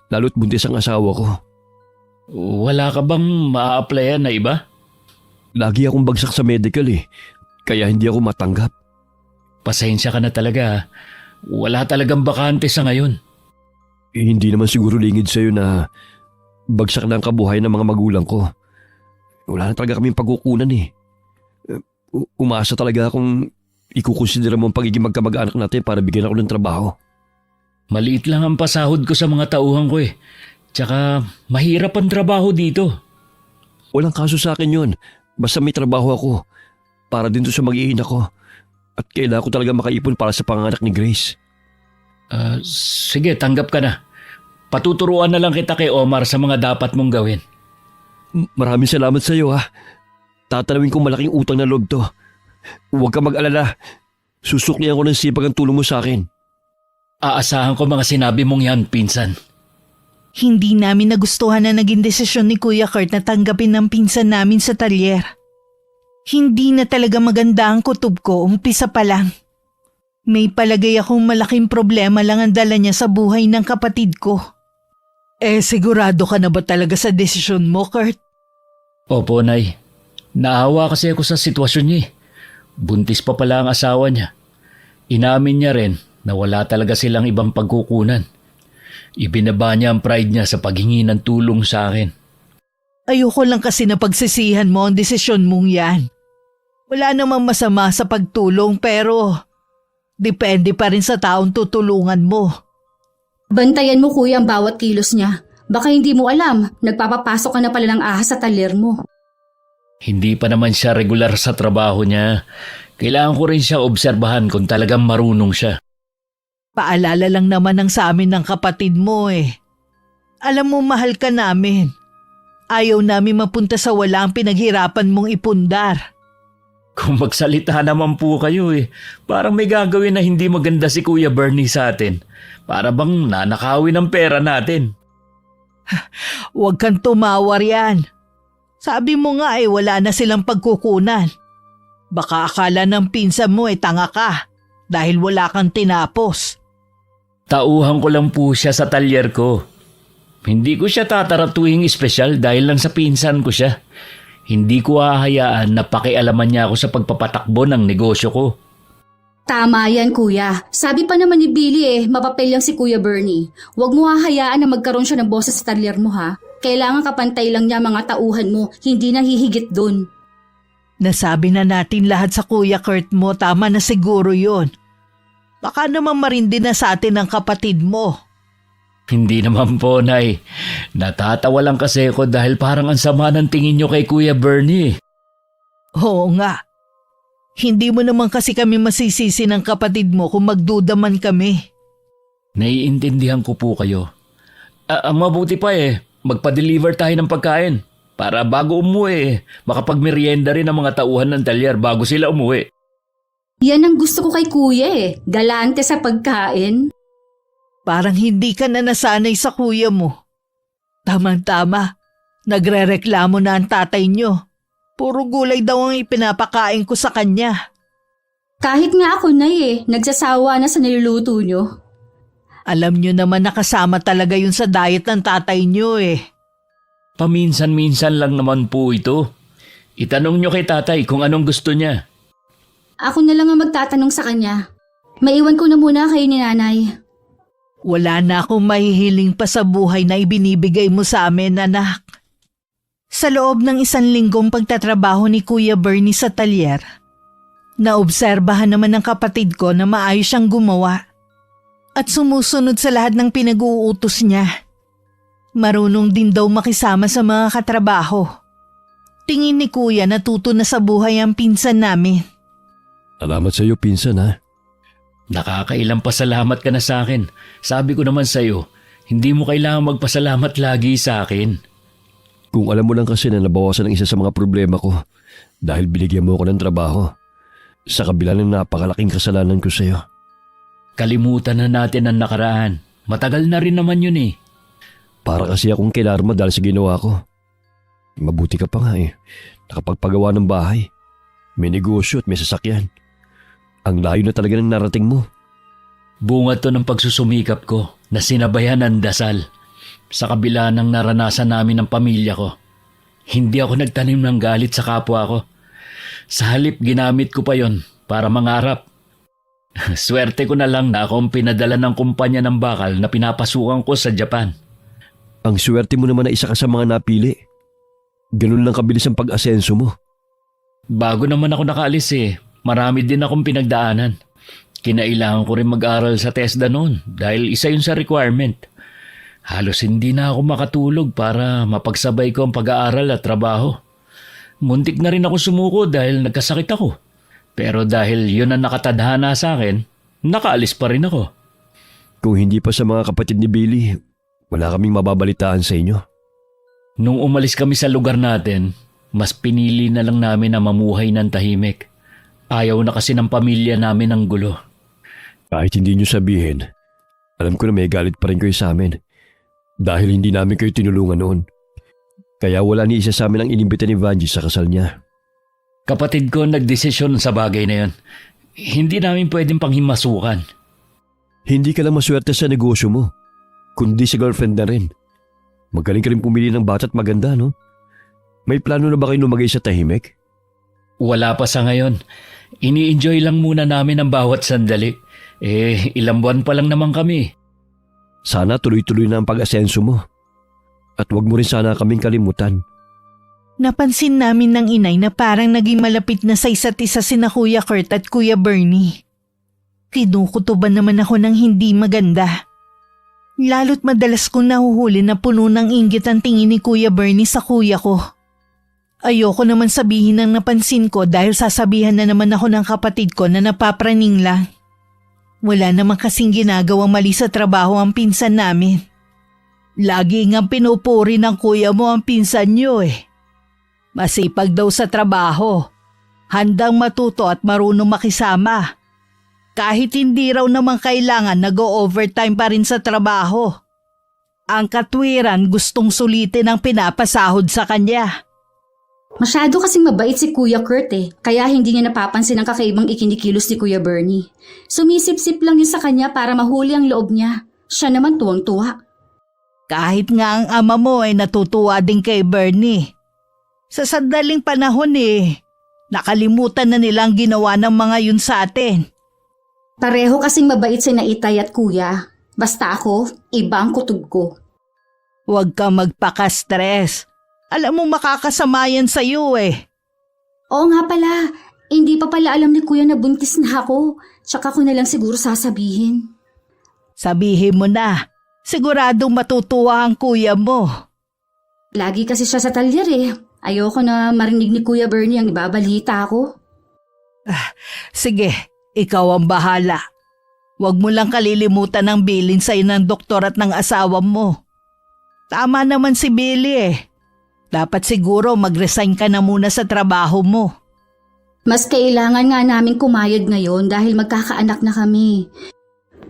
lalo't buntis ang asawa ko. Wala ka bang maa-applyan na iba? Lagi akong bagsak sa medical kaya hindi ako matanggap. Pasensya ka na talaga. Wala talagang bakante sa ngayon. Hindi naman siguro lingid sa'yo na bagsak na ang kabuhayan ng mga magulang ko. Wala na talaga kaming pagkukunan Umasa talaga akong ikukonsidera mo ang pagiging magkamag-anak natin para bigyan ako ng trabaho. Maliit lang ang pasahod ko sa mga tauhan ko Tsaka mahirap ang trabaho dito. Walang kaso sa akin yun. Basta may trabaho ako. Para din to sa mag-iina ko. At kailangan ko talaga makaipon para sa panganak ni Grace. Sige, tanggap ka na. Patuturuan na lang kita kay Omar sa mga dapat mong gawin. Maraming salamat sa iyo Tatanawin kong malaking utang na loob to. Huwag ka mag-alala. Susuklihan ko ng sipag ang tulong mo sa akin. Aasahan ko mga sinabi mong yan, pinsan. Hindi namin nagustuhan na naging desisyon ni Kuya Kurt na tanggapin ng pinsan namin sa talyer. Hindi na talaga maganda ang kutob ko umpisa pa lang. May palagay akong malaking problema lang ang dala niya sa buhay ng kapatid ko. Sigurado ka na ba talaga sa desisyon mo, Kurt? Opo, Nay. Naawa kasi ako sa sitwasyon niya Buntis pa pala ang asawa niya. Inamin niya rin na wala talaga silang ibang pagkukunan. Ibinaba niya ang pride niya sa paghingi ng tulong sa akin. Ayoko lang kasi na pagsisihan mo ang desisyon mong yan. Wala namang masama sa pagtulong pero depende pa rin sa taong tutulungan mo. Bantayan mo, Kuya, ang bawat kilos niya. Baka hindi mo alam, nagpapapasok ka na pala ng ahas sa talyer mo. Hindi pa naman siya regular sa trabaho niya. Kailangan ko rin siya obserbahan kung talagang marunong siya. Paalala lang naman ang sa amin ng kapatid mo Alam mo, mahal ka namin. Ayaw namin mapunta sa wala ang pinaghirapan mong ipundar. Kung magsalita naman po kayo parang may gagawin na hindi maganda si Kuya Bernie sa atin. Para bang nanakawin ang pera natin. Huwag kang tumawar yan. Sabi mo nga wala na silang pagkukunan. Baka akala ng pinsan mo tanga ka dahil wala kang tinapos. Tauhan ko lang po siya sa talyer ko. Hindi ko siya tataratuing espesyal dahil lang sa pinsan ko siya. Hindi ko hahayaan na pakialaman niya ako sa pagpapatakbo ng negosyo ko. Tama yan, kuya. Sabi pa naman ni Billy mapapel lang si Kuya Bernie. Huwag mo hahayaan na magkaroon siya ng boses sa talyer mo ha. Kailangan kapantay lang niya mga tauhan mo, hindi na hihigit dun. Nasabi na natin lahat sa Kuya Kurt mo, tama na siguro yun. Baka naman marindi na sa atin ang kapatid mo. Hindi naman po, Nay. Natatawa lang kasi ako dahil parang ang sama ng tingin niyo kay Kuya Bernie. Oo nga. Hindi mo naman kasi kami masisisi ng kapatid mo kung magduda man kami. Naiintindihan ko po kayo. Ang mabuti pa magpa-deliver tayo ng pagkain. Para bago umuwi, makapagmerienda rin ang mga tauhan ng talyer bago sila umuwi. Yan ang gusto ko kay kuya galante sa pagkain. Parang hindi ka na nasanay sa kuya mo. Tamang-tama, nagrereklamo na ang tatay niyo. Puro gulay daw ang ipinapakain ko sa kanya. Kahit nga ako na nagsasawa na sa niluluto nyo. Alam niyo naman nakasama talaga yun sa diet ng tatay niyo Paminsan-minsan lang naman po ito. Itanong niyo kay tatay kung anong gusto niya. Ako na lang ang magtatanong sa kanya. Maiwan ko na muna kayo ni nanay. Wala na akong mahihiling pa sa buhay na ibinibigay mo sa amin, anak. Sa loob ng 1 linggong pagtatrabaho ni Kuya Bernie sa talyer, naobserbahan naman ng kapatid ko na maayos siyang gumawa at sumusunod sa lahat ng pinag-uutos niya. Marunong din daw makisama sa mga katrabaho. Tingin ni Kuya natuto na sa buhay ang pinsan namin. Salamat sa iyo, pinsan ha. Nakakailang pasalamat ka na sa akin. Sabi ko naman sa iyo, hindi mo kailangan magpasalamat lagi sa akin. Kung alam mo lang kasi na nabawasan ang isa sa mga problema ko dahil binigyan mo ako ng trabaho sa kabila ng napakalaking kasalanan ko sa iyo. Kalimutan na natin ang nakaraan. Matagal na rin naman yun Para kasi akong kinarma dahil sa ginawa ko. Mabuti ka pa nga Nakapagpagawa ng bahay. May negosyo at may sasakyan. Ang layo na talaga ng narating mo. Bunga to ng pagsusumikap ko na sinabayan ng dasal. Sa kabila ng naranasan namin ng pamilya ko, hindi ako nagtanim ng galit sa kapwa ko. Sa halip, ginamit ko pa yon para mangarap. Swerte ko na lang na akong pinadala ng kumpanya ng bakal na pinapasukan ko sa Japan. Ang swerte mo naman na isa ka sa mga napili. Ganun lang kabilis ang pag-asenso mo. Bago naman ako nakaalis marami din akong pinagdaanan. Kinailangan ko rin mag-aral sa TESDA noon dahil isa yun sa requirement. Halos hindi na ako makatulog para mapagsabay ko ang pag-aaral at trabaho. Muntik na rin ako sumuko dahil nagkasakit ako. Pero dahil yun ang nakatadhana sa akin, nakaalis pa rin ako. Kung hindi pa sa mga kapatid ni Billy, wala kaming mababalitaan sa inyo. Nung umalis kami sa lugar natin, mas pinili na lang namin na mamuhay ng tahimik. Ayaw na kasi ng pamilya namin ng gulo. Kahit hindi nyo sabihin, alam ko na may galit pa rin kayo sa amin. Dahil hindi namin kayo tinulungan noon. Kaya wala ni isa sa amin ang inimbita ni Vanji sa kasal niya. Kapatid ko nagdesisyon sa bagay na yun. Hindi namin pwedeng panghimasukan. Hindi ka lang maswerte sa negosyo mo, kundi sa girlfriend na rin. Magaling ka rin pumili ng bata at maganda, no? May plano na ba kayo lumagay sa tahimik? Wala pa sa ngayon. Ini-enjoy lang muna namin ang bawat sandali. Ilang buwan pa lang naman kami. Sana tuloy-tuloy na ang pag-asenso mo. At huwag mo rin sana kaming kalimutan. Napansin namin ng inay na parang naging malapit na sa isa't isa sina Kuya Kurt at Kuya Bernie. Kinukutuban naman ako ng hindi maganda. Lalo't madalas kong nahuhuli na puno ng inggit ang tingin ni Kuya Bernie sa kuya ko. Ayoko naman sabihin ng napansin ko dahil sasabihan na naman ako ng kapatid ko na napapraning lang. Wala naman kasing ginagawang mali sa trabaho ang pinsan namin. Lagi ngang pinupuri ng kuya mo ang pinsan niyo Masipag daw sa trabaho. Handang matuto at marunong makisama. Kahit hindi raw naman kailangan nag-o-overtime pa rin sa trabaho. Ang katwiran gustong sulitin ang pinapasahod sa kanya. Masyado kasing mabait si Kuya Kurt kaya hindi niya napapansin ang kakaibang ikinikilos ni Kuya Bernie. Sumisip-sip lang yun sa kanya para mahuli ang loob niya. Siya naman tuwang-tuwa. Kahit nga ang ama mo ay natutuwa din kay Bernie. Sa sandaling panahon nakalimutan na nilang ginawa ng mga yun sa atin. Pareho kasing mabait si Itay at kuya. Basta ako, iba ang kutob ko. Huwag ka magpaka-stress. Alam mo makakasama yan sa'yo eh. Oo nga pala, hindi pa pala alam ni kuya na buntis na ako. Tsaka ko na lang siguro sasabihin. Sabihin mo na. Siguradong matutuwa ang kuya mo. Lagi kasi siya sa talyer eh. Ayoko na marinig ni Kuya Bernie ang ibabalita ko. Sige, ikaw ang bahala. Huwag mo lang kalilimutan ang bilin sa'yo ng doktor at ng asawa mo. Tama naman si Billy eh. Dapat siguro mag-resign ka na muna sa trabaho mo. Mas kailangan nga namin kumayod ngayon dahil magkakaanak na kami.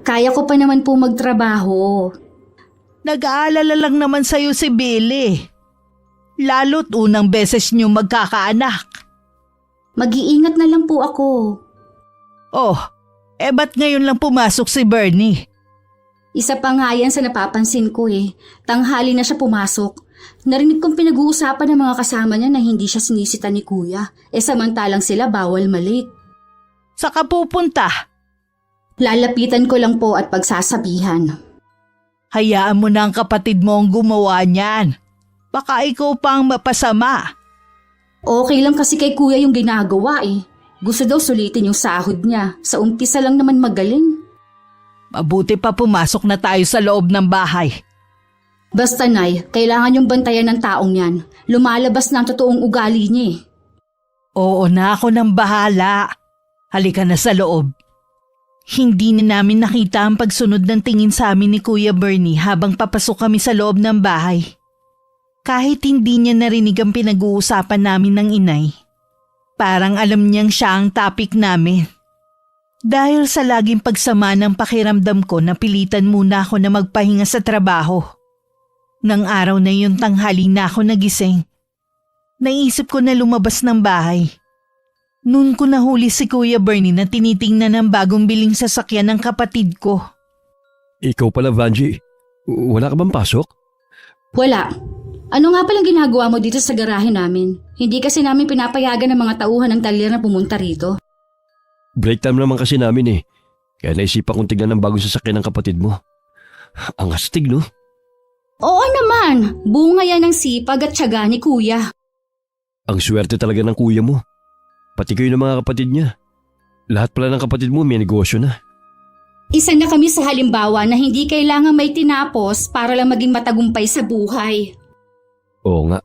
Kaya ko pa naman po magtrabaho. Nag-aalala lang naman sa'yo si Billy. Lalo't unang beses niyo magkakaanak. Mag-iingat na lang po ako. Oh, ba't ngayon lang pumasok si Bernie? Isa pa nga yan sa napapansin ko eh. Tanghali na siya pumasok. Narinig kong pinag-uusapan ng mga kasama niya na hindi siya sinisita ni Kuya. Samantalang sila bawal malate. Saka pupunta? Lalapitan ko lang po at pagsasabihan. Hayaan mo na ang kapatid mo ang gumawa niyan. Baka ikaw pa ang mapasama. Okay lang kasi kay Kuya yung ginagawa eh. Gusto daw sulitin yung sahod niya. Sa umpisa lang naman magaling. Mabuti pa pumasok na tayo sa loob ng bahay. Basta Nay, kailangan yung bantayan ng taong yan. Lumalabas na ang totoong ugali niya eh. Oo na, ako nang bahala. Halika na sa loob. Hindi na namin nakita ang pagsunod ng tingin sa amin ni Kuya Bernie habang papasok kami sa loob ng bahay. Kahit hindi niya narinig ang pinag-uusapan namin ng inay, parang alam niyang siya ang topic namin. Dahil sa laging pagsama ng pakiramdam ko, napilitan muna ako na magpahinga sa trabaho. Nang araw na yun, tanghali na ako nagising. Naisip ko na lumabas ng bahay. Noon ko nahuli si Kuya Bernie na tinitingnan ng bagong biling sasakyan ng kapatid ko. Ikaw pala, Vanji. Wala ka bang pasok? Wala. Ano nga palang ginagawa mo dito sa garahe namin? Hindi kasi namin pinapayagan ng mga tauhan ng talyer na pumunta rito. Break time naman kasi namin eh. Kaya naisipan kong tignan ng bagong sasakyan ng kapatid mo. Ang astig, no? Oo naman, bunga yan ng sipag at tiyaga ni Kuya. Ang swerte talaga ng kuya mo. Pati kayo ng mga kapatid niya. Lahat pala ng kapatid mo may negosyo na. Isa na kami sa halimbawa na hindi kailangan may tinapos para lang maging matagumpay sa buhay. Oo nga.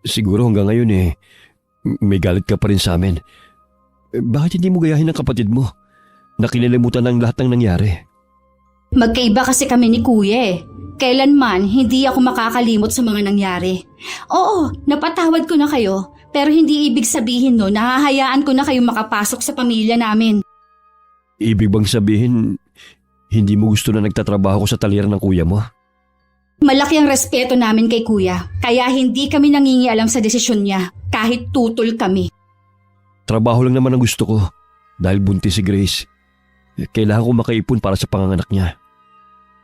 Siguro hanggang ngayon eh, may galit ka pa rin sa amin. Bakit hindi mo gayahin ng kapatid mo? Nakinilimutan ng lahat ng nangyari. Magkaiba kasi kami ni Kuya eh. Kailanman hindi ako makakalimot sa mga nangyari. Oo, napatawad ko na kayo, pero hindi ibig sabihin no, nahahayaan ko na kayong makapasok sa pamilya namin. Ibig bang sabihin, hindi mo gusto na nagtatrabaho ko sa talyer ng kuya mo? Malaki ang respeto namin kay Kuya, kaya hindi kami nangingialam sa desisyon niya, kahit tutol kami. Trabaho lang naman ang gusto ko, dahil buntis si Grace. Kailangan ko makaipon para sa panganganak niya.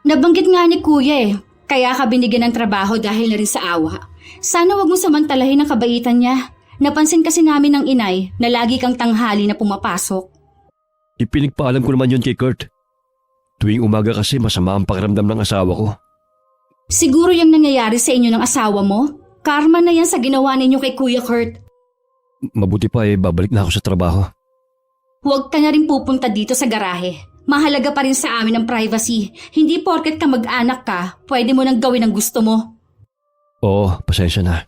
Nabanggit nga ni Kuya eh, kaya ka binigyan ng trabaho dahil na rin sa awa. Sana wag mo samantalahin ang kabaitan niya. Napansin kasi namin ng inay na lagi kang tanghali na pumapasok. Ipinagpaalam ko naman yun kay Kurt. Tuwing umaga kasi masama ang pakiramdam ng asawa ko. Siguro yung nangyayari sa inyo ng asawa mo, karma na yan sa ginawa ninyo kay Kuya Kurt. Mabuti pa babalik na ako sa trabaho. Huwag ka na rin pupunta dito sa garahe. Mahalaga pa rin sa amin ang privacy. Hindi porket ka mag-anak ka, pwede mo nang gawin ang gusto mo. Oo, pasensya na.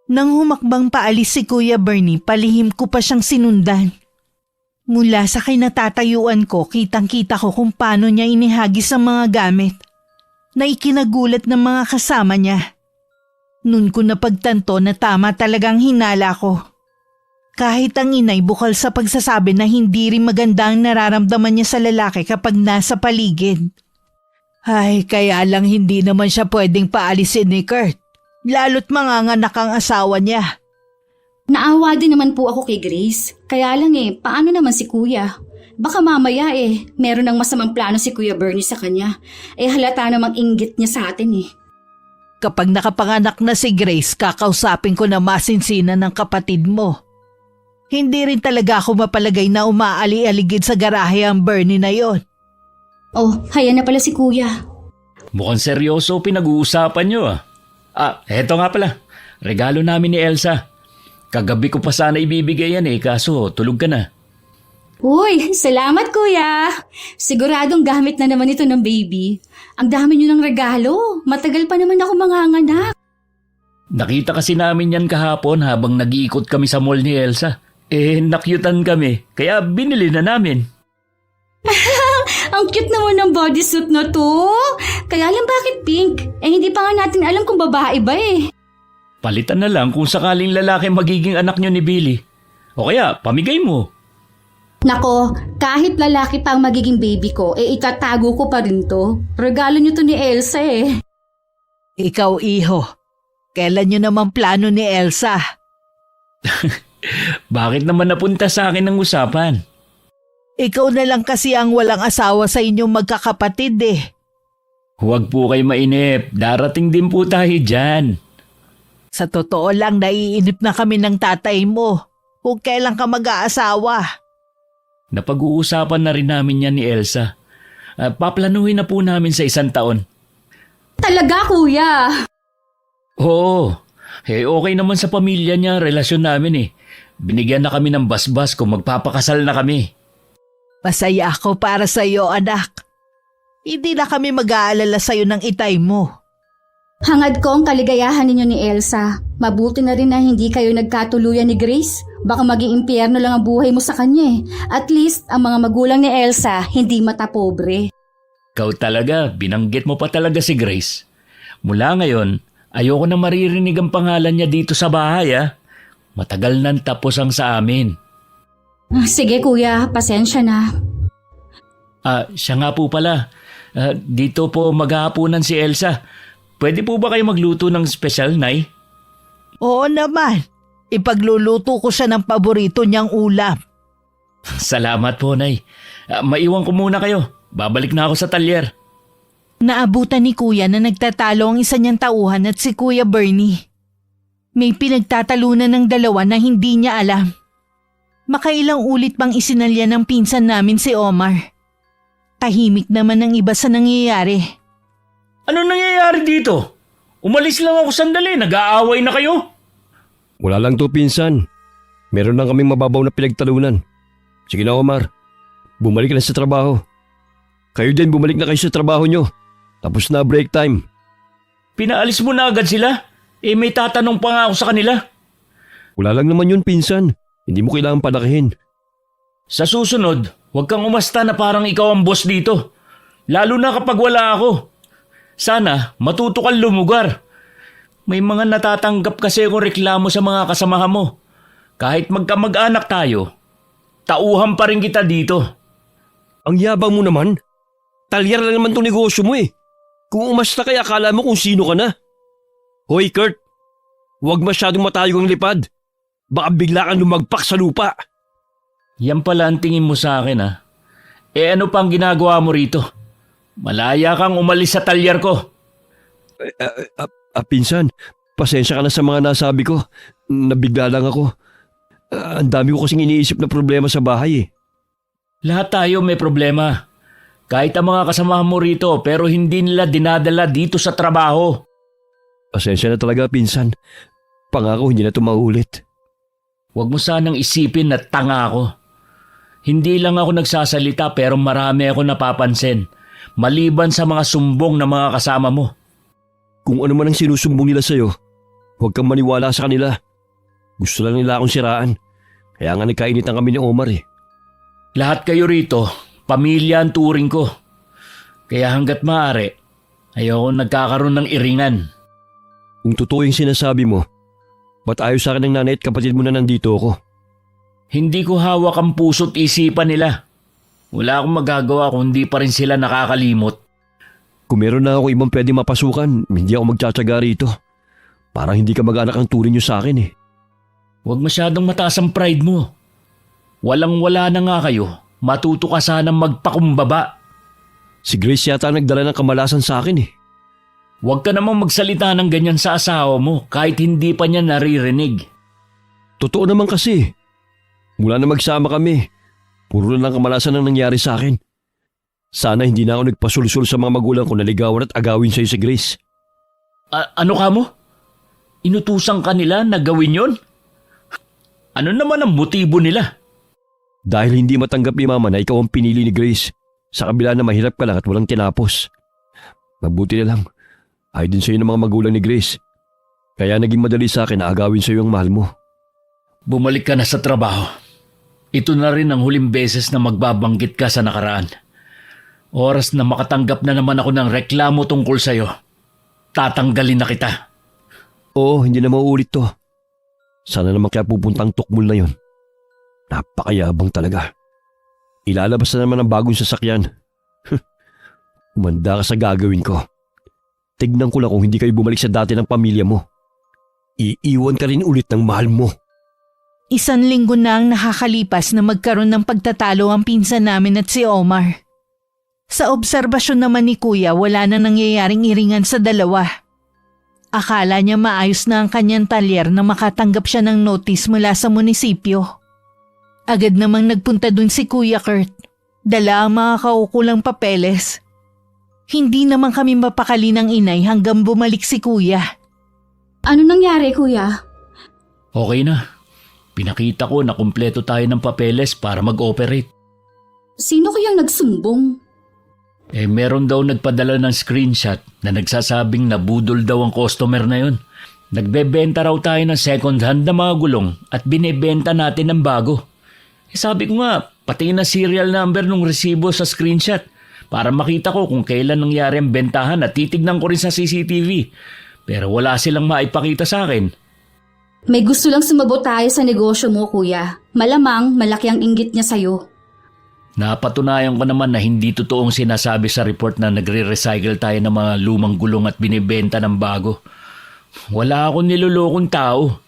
Nang humakbang paalis si Kuya Bernie, palihim ko pa siyang sinundan. Mula sa kinatatayuan ko, kitang-kita ko kung paano niya inihagis ang mga gamit na ikinagulat ng mga kasama niya. Noon ko napagtanto na tama talagang hinala ko. Kahit ang inay bukal sa pagsasabi na hindi rin maganda ang nararamdaman niya sa lalaki kapag nasa paligid. Ay, kaya lang hindi naman siya pwedeng paalisin ni Kurt. Lalo't manganganak ang asawa niya. Naawa din naman po ako kay Grace. Kaya lang paano naman si Kuya? Baka mamaya meron ng masamang plano si Kuya Bernie sa kanya. Halata namang inggit niya sa atin Kapag nakapanganak na si Grace, kakausapin ko na masinsinan ng kapatid mo. Hindi rin talaga ako mapalagay na umaali-aligid sa garahe ang Bernie na yon. Oh, hayan na pala si kuya. Mukhang seryoso pinag-uusapan nyo ah. Eto nga pala. Regalo namin ni Elsa. Kagabi ko pa sana ibibigay yan kaso tulog ka na. Uy, salamat kuya. Siguradong gamit na naman ito ng baby. Ang dami niyo ng regalo. Matagal pa naman ako manganganak. Nakita kasi namin yan kahapon habang nag-iikot kami sa mall ni Elsa. Nakyutan kami, kaya binili na namin. Ang cute naman ng bodysuit na to. Kaya lang bakit pink? Hindi pa nga natin alam kung babae ba Palitan na lang kung sakaling lalaki magiging anak nyo ni Billy. O kaya, pamigay mo. Nako, kahit lalaki pa ang magiging baby ko, itatago ko pa rin to. Regalo niyo to ni Elsa Ikaw, iho. Kailan nyo naman plano ni Elsa? Bakit naman napunta sa akin ang usapan? Ikaw na lang kasi ang walang asawa sa inyong magkakapatid Huwag po kayo mainip. Darating din po tayo dyan. Sa totoo lang, naiinip na kami ng tatay mo. Kung kailan ka mag-aasawa. Napag-uusapan na rin namin yan ni Elsa. Paplanuhin na po namin sa 1 taon. Talaga kuya. Oo. Okay naman sa pamilya niya, relasyon namin Binigyan na kami ng basbas kung magpapakasal na kami. Masaya ako para sa iyo, anak. Hindi na kami mag-aalala sa iyo ng itay mo. Hangad ko ang kaligayahan ninyo ni Elsa. Mabuti na rin na hindi kayo nagkatuluyan ni Grace. Baka maging impyerno lang ang buhay mo sa kanya At least, ang mga magulang ni Elsa hindi matapobre. Ikaw talaga, binanggit mo pa talaga si Grace. Mula ngayon, ayoko na maririnig ang pangalan niya dito sa bahay Matagal nang tapos ang sa amin. Sige kuya, pasensya na. Siya nga po pala. Dito po maghahaponan si Elsa. Pwede po ba kayo magluto ng special, Nay? Oo naman. Ipagluluto ko siya ng paborito niyang ulam. Salamat po, Nay. Maiwan ko muna kayo. Babalik na ako sa talyer. Naabutan ni Kuya na nagtatalo ang isa niyang tauhan at si Kuya Bernie. May pinagtatalunan ng dalawa na hindi niya alam. Makailang ulit bang isinalya ng pinsan namin si Omar. Tahimik naman ang iba sa nangyayari. Ano nangyayari dito? Umalis lang ako sandali. Nag-aaway na kayo? Wala lang to, pinsan. Meron lang kaming mababaw na pinagtalunan. Sige na, Omar. Bumalik na sa trabaho. Kayo din, bumalik na kayo sa trabaho nyo. Tapos na break time. Pinaalis mo na agad sila? May tatanong pa nga ako sa kanila. Wala lang naman yun, pinsan. Hindi mo kailangan palakihin. Sa susunod, huwag kang umasta na parang ikaw ang boss dito. Lalo na kapag wala ako. Sana matuto kang lumugar. May mga natatanggap kasi akong reklamo sa mga kasamahan mo. Kahit magkamag-anak tayo, tauhan pa rin kita dito. Ang yabang mo naman. Talyar lang naman itong negosyo mo Kung umasta kaya akala mo kung sino ka na. Hoy Kurt, huwag masyadong matayog ang lipad. Baka bigla kang lumagpak sa lupa. Yan pala ang tingin mo sa akin ano pang ginagawa mo rito? Malaya kang umalis sa talyar ko. Pinsan, pasensya ka na sa mga nasabi ko. Nabigla lang ako. Ang dami ko kasing iniisip na problema sa bahay Lahat tayo may problema. Kahit ang mga kasamahan mo rito pero hindi nila dinadala dito sa trabaho. Pasensya na talaga, pinsan. Pangako hindi na ito maulit. Huwag mo sanang isipin na tanga ako. Hindi lang ako nagsasalita pero marami ako napapansin. Maliban sa mga sumbong ng mga kasama mo. Kung ano man ang sinusumbong nila sa'yo, huwag kang maniwala sa kanila. Gusto lang nila akong siraan. Kaya nga nagkainitan kami ni Omar Lahat kayo rito, pamilya ang turing ko. Kaya hanggat maaari, ayoko nagkakaroon ng iringan. Kung totoo yung sinasabi mo, ba't ayaw sa akin ng nanay at kapatid mo na nandito ako? Hindi ko hawak ang puso't isipan nila. Wala akong magagawa kung hindi pa rin sila nakakalimot. Kung meron na ako ibang pwede mapasukan, hindi ako magtsatsaga rito. Parang hindi ka mag-anak ang turing nyo sa akin Huwag masyadong mataas ang pride mo. Walang-wala na nga kayo. Matuto ka sanang magpakumbaba. Si Grace yata nagdala ng kamalasan sa akin Huwag ka namang magsalita ng ganyan sa asawa mo kahit hindi pa niya naririnig. Totoo naman kasi. Mula na magsama kami, puro na lang kamalasan ang nangyari sa akin. Sana hindi na ako nagpasulsul sa mga magulang ko na ligawan at agawin sa'yo si Grace. Ano ka mo? Inutusan ka nila na gawin yon? Ano naman ang motibo nila? Dahil hindi matanggap ni Mama na ikaw ang pinili ni Grace, sa kabila na mahirap ka lang at walang tinapos. Mabuti na lang, ayaw din sa'yo ng mga magulang ni Grace. Kaya naging madali sa akin na agawin sa'yo ang mahal mo. Bumalik ka na sa trabaho. Ito na rin ang huling beses na magbabanggit ka sa nakaraan. Oras na makatanggap na naman ako ng reklamo tungkol sa'yo. Tatanggalin na kita. Oo, hindi na mauulit to. Sana naman kaya pupuntang tukmul na yon. Napakayabang talaga. Ilalabas na naman ang bagong sasakyan. Umanda ka sa gagawin ko. Tignan ko lang kung hindi kayo bumalik sa dati ng pamilya mo. Iiwan ka rin ulit ng mahal mo. 1 linggo na ang nakakalipas na magkaroon ng pagtatalo ang pinsan namin at si Omar. Sa obserbasyon naman ni Kuya, wala na nangyayaring iringan sa dalawa. Akala niya maayos na ang kanyang talyer na makatanggap siya ng notice mula sa munisipyo. Agad namang nagpunta dun si Kuya Kurt. Dala ang mga kaukulang papeles. Hindi naman kami mapakali ng inay hanggang bumalik si Kuya. Ano nangyari, Kuya? Okay na. Pinakita ko na kumpleto tayo ng papeles para mag-operate. Sino kayang nagsumbong? Meron daw nagpadala ng screenshot na nagsasabing nabudol daw ang customer na yon. Nagbebenta raw tayo ng second hand na mga gulong at binebenta natin ng bago. Sabi ko nga, pati na serial number ng resibo sa screenshot para makita ko kung kailan nangyari ang bentahan at titignan ko rin sa CCTV. Pero wala silang maipakita sa akin. May gusto lang sumabot tayo sa negosyo mo, Kuya. Malamang malaki ang inggit niya sa'yo. Napatunayan ko naman na hindi totoong sinasabi sa report na nagre-recycle tayo ng mga lumang gulong at binibenta ng bago. Wala akong nilolokong tao.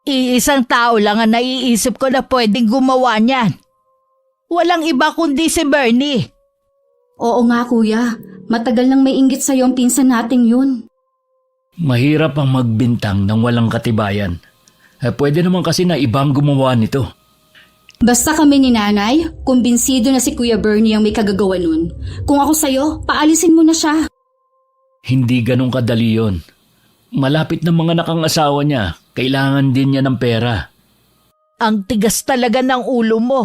Iisang tao lang ang naiisip ko na pwedeng gumawa niyan. Walang iba kundi si Bernie. Oo nga, Kuya. Matagal nang may inggit sa'yo ang pinsan nating yun. Mahirap ang magbintang ng walang katibayan. Pwede naman kasi na ibang gumawa nito. Basta kami ni Nanay, kumbinsido na si Kuya Bernie ang may kagagawa nun. Kung ako sa'yo, paalisin mo na siya. Hindi ganun kadali yon. Malapit na mga nakang-asawa niya, kailangan din niya ng pera. Ang tigas talaga ng ulo mo.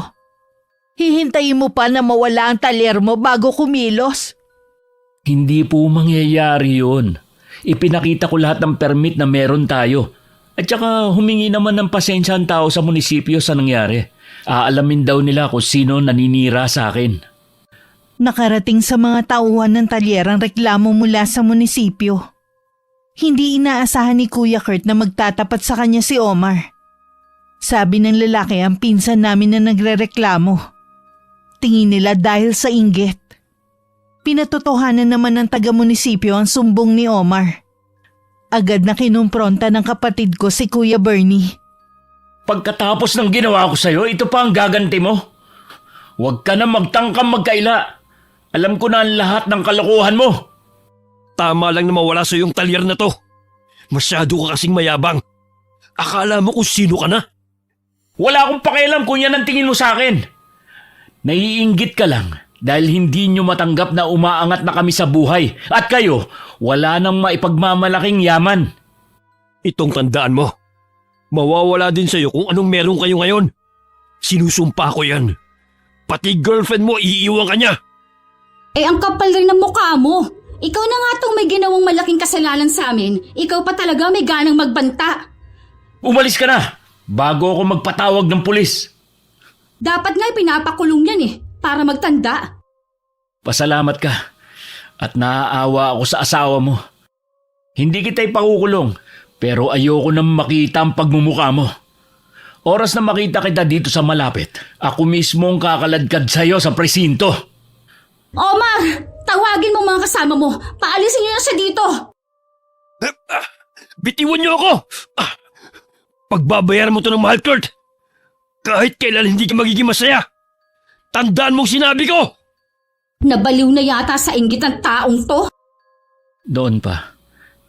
Hihintayin mo pa na mawala ang talyer mo bago kumilos. Hindi po mangyayari yun. Ipinakita ko lahat ng permit na meron tayo. At saka humingi naman ng pasensya ang tao sa munisipyo sa nangyari. Aalamin daw nila kung sino naninira sa akin. Nakarating sa mga tauhan ng talyer ang reklamo mula sa munisipyo. Hindi inaasahan ni Kuya Kurt na magtatapat sa kanya si Omar. Sabi ng lalaki ang pinsan namin na nagrereklamo. Tingin nila dahil sa inggit. Pinatotohanan naman ng taga-munisipyo ang sumbong ni Omar. Agad na kinumpronta ng kapatid ko si Kuya Bernie. Pagkatapos ng ginawa ko sa'yo, ito pa ang gaganti mo. Huwag ka na magtangkang magkaila. Alam ko na ang lahat ng kalokohan mo. Tama lang na mawala sa yung talyer na to. Masyado ka kasing mayabang. Akala mo kung sino ka na? Wala akong pakialam kung yan ang tingin mo sa akin. Naiinggit ka lang dahil hindi nyo matanggap na umaangat na kami sa buhay. At kayo, wala nang maipagmamalaking yaman. Itong tandaan mo. Mawawala din sa'yo kung anong meron kayo ngayon. Sinusumpa ko yan. Pati girlfriend mo, iiwan ka niya. Ang kapal rin ng mukha mo. Ikaw na nga tong may ginawang malaking kasalanan sa amin. Ikaw pa talaga may ganang magbanta. Umalis ka na bago ako magpatawag ng pulis. Dapat nga pinapakulong yan para magtanda. Pasalamat ka at naaawa ako sa asawa mo. Hindi kita ipakukulong. Pero ayoko nang makita ang pagmumukha mo. Oras na makita kita dito sa malapit, ako mismo ang kakaladkad sa'yo sa presinto. Omar! Tawagin mo mga kasama mo. Paalisin niyo na siya dito. Bitiwan niyo ako! Pagbabayaran mo to ng mahal, Kurt. Kahit kailan hindi ka magiging masaya. Tandaan mong sinabi ko! Nabaliw na yata sa inggit ng taong to. Doon pa.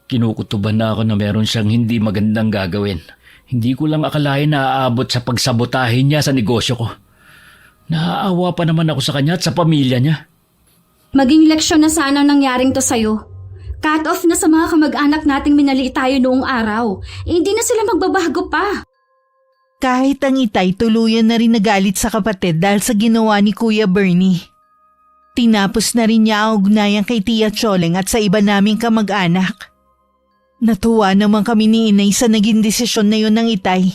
Kinukutuban na ako na meron siyang hindi magandang gagawin. Hindi ko lang akalain na aabot sa pagsabotahin niya sa negosyo ko. Naaawa pa naman ako sa kanya at sa pamilya niya. Maging leksyon na sana ang nangyaring to sa'yo. Cut off na sa mga kamag-anak nating minaliit tayo noong araw. Hindi na sila magbabago pa. Kahit ang Itay tuluyan na rin nagalit sa kapatid dahil sa ginawa ni Kuya Bernie. Tinapos na rin niya ang ugnayan kay Tia Choleng at sa iba naming kamag-anak. Natuwa naman kami ni Inay sa naging desisyon na yun ng Itay.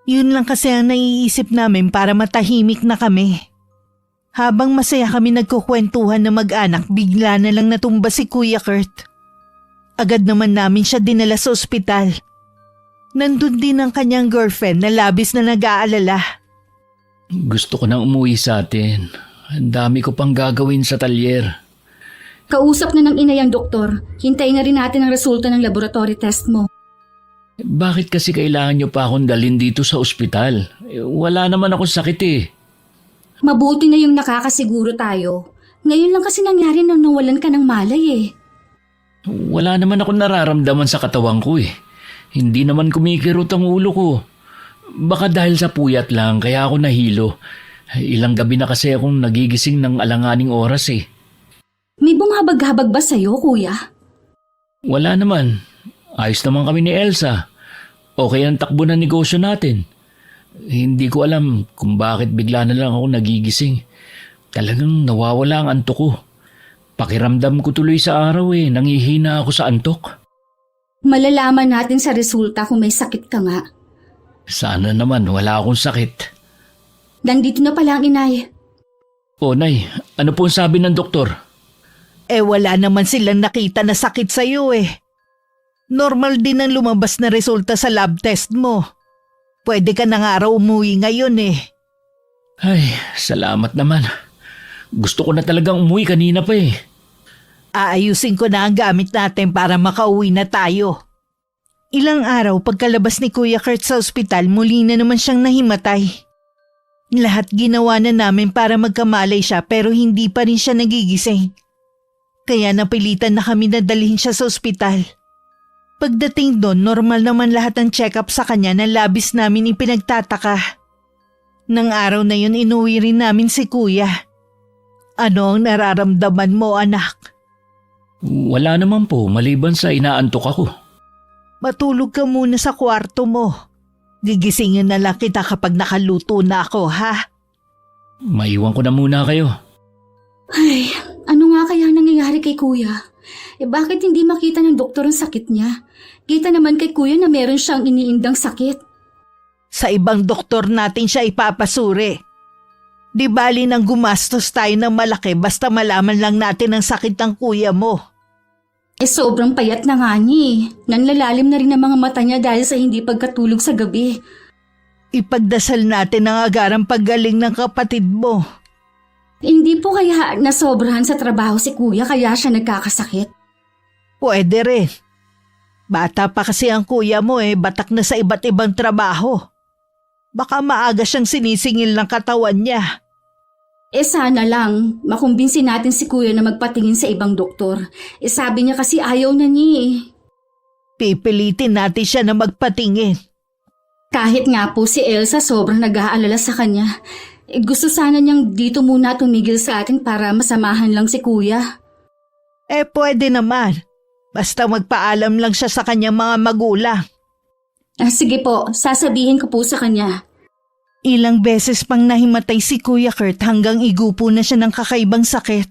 Yun lang kasi ang naiisip namin para matahimik na kami. Habang masaya kami nagkukwentuhan na mag-anak, bigla na lang natumba si Kuya Kurt. Agad naman namin siya dinala sa ospital. Nandun din ang kanyang girlfriend na labis na nag-aalala. Gusto ko nang umuwi sa atin. Ang dami ko pang gagawin sa talyer. Kausap na ng inay ang doktor. Hintayin na rin natin ang resulta ng laboratory test mo. Bakit kasi kailangan niyo pa akong dalhin dito sa ospital? Wala naman akong sakit eh. Mabuti na yung nakakasiguro tayo. Ngayon lang kasi nangyari nang nawalan ka ng malay eh. Wala naman akong nararamdaman sa katawan ko eh. Hindi naman kumikirot ang ulo ko. Baka dahil sa puyat lang kaya ako nahilo. Ilang gabi na kasi akong nagigising ng alanganing oras eh. May bumabag-habag ba sa'yo, kuya? Wala naman. Ayos naman kami ni Elsa. Okay ang takbo ng negosyo natin. Hindi ko alam kung bakit bigla na lang ako nagigising. Talagang nawawala ang antok ko. Pakiramdam ko tuloy sa araw eh. Nangihina ako sa antok. Malalaman natin sa resulta kung may sakit ka nga. Sana naman wala akong sakit. Nandito na pala ang inay. O Nay, ano po ang sabi ng doktor? Wala naman silang nakita na sakit sa'yo eh. Normal din ang lumabas na resulta sa lab test mo. Pwede ka na nga raw umuwi ngayon eh. Ay, salamat naman. Gusto ko na talagang umuwi kanina pa eh. Aayusin ko na ang gamit natin para makauwi na tayo. Ilang araw pagkalabas ni Kuya Kurt sa ospital, muli na naman siyang nahimatay. Lahat ginawa na namin para magkamalay siya pero hindi pa rin siya nagigising. Kaya napilitan na kami na dalhin siya sa ospital. Pagdating doon, normal naman lahat ng check-up sa kanya na labis namin ipinagtataka. Nang araw na yun, inuwi rin namin si Kuya. Ano ang nararamdaman mo, anak? Wala naman po, maliban sa inaantok ako. Matulog ka muna sa kwarto mo. Gigisingin na lang kita kapag nakaluto na ako, ha? Maiwan ko na muna kayo. Ay, ano nga kaya nangyayari kay kuya? Bakit hindi makita ng doktor ang sakit niya? Kita naman kay kuya na meron siyang iniindang sakit. Sa ibang doktor natin siya ipapasuri. Di bali nang gumastos tayo ng malaki basta malaman lang natin ang sakit ng kuya mo. Sobrang payat na nga niya. Nanlalalim na rin ang mga mata niya dahil sa hindi pagkatulog sa gabi. Ipagdasal natin ang agarang paggaling ng kapatid mo. Hindi po kaya nasobrahan sa trabaho si kuya kaya siya nagkakasakit? Pwede rin. Bata pa kasi ang kuya mo batak na sa iba't ibang trabaho. Baka maaga siyang sinisingil ng katawan niya. Sana lang, makumbinsin natin si kuya na magpatingin sa ibang doktor. Sabi niya kasi ayaw na niya. Pipilitin natin siya na magpatingin. Kahit nga po si Elsa sobrang nag-aalala sa kanya. Gusto sana niyang dito muna tumigil sa atin para masamahan lang si kuya. Pwede naman. Basta magpaalam lang siya sa kanyang mga magulang. Sige po, sasabihin ko po sa kanya. Ilang beses pang nahimatay si Kuya Kurt hanggang igupo na siya ng kakaibang sakit.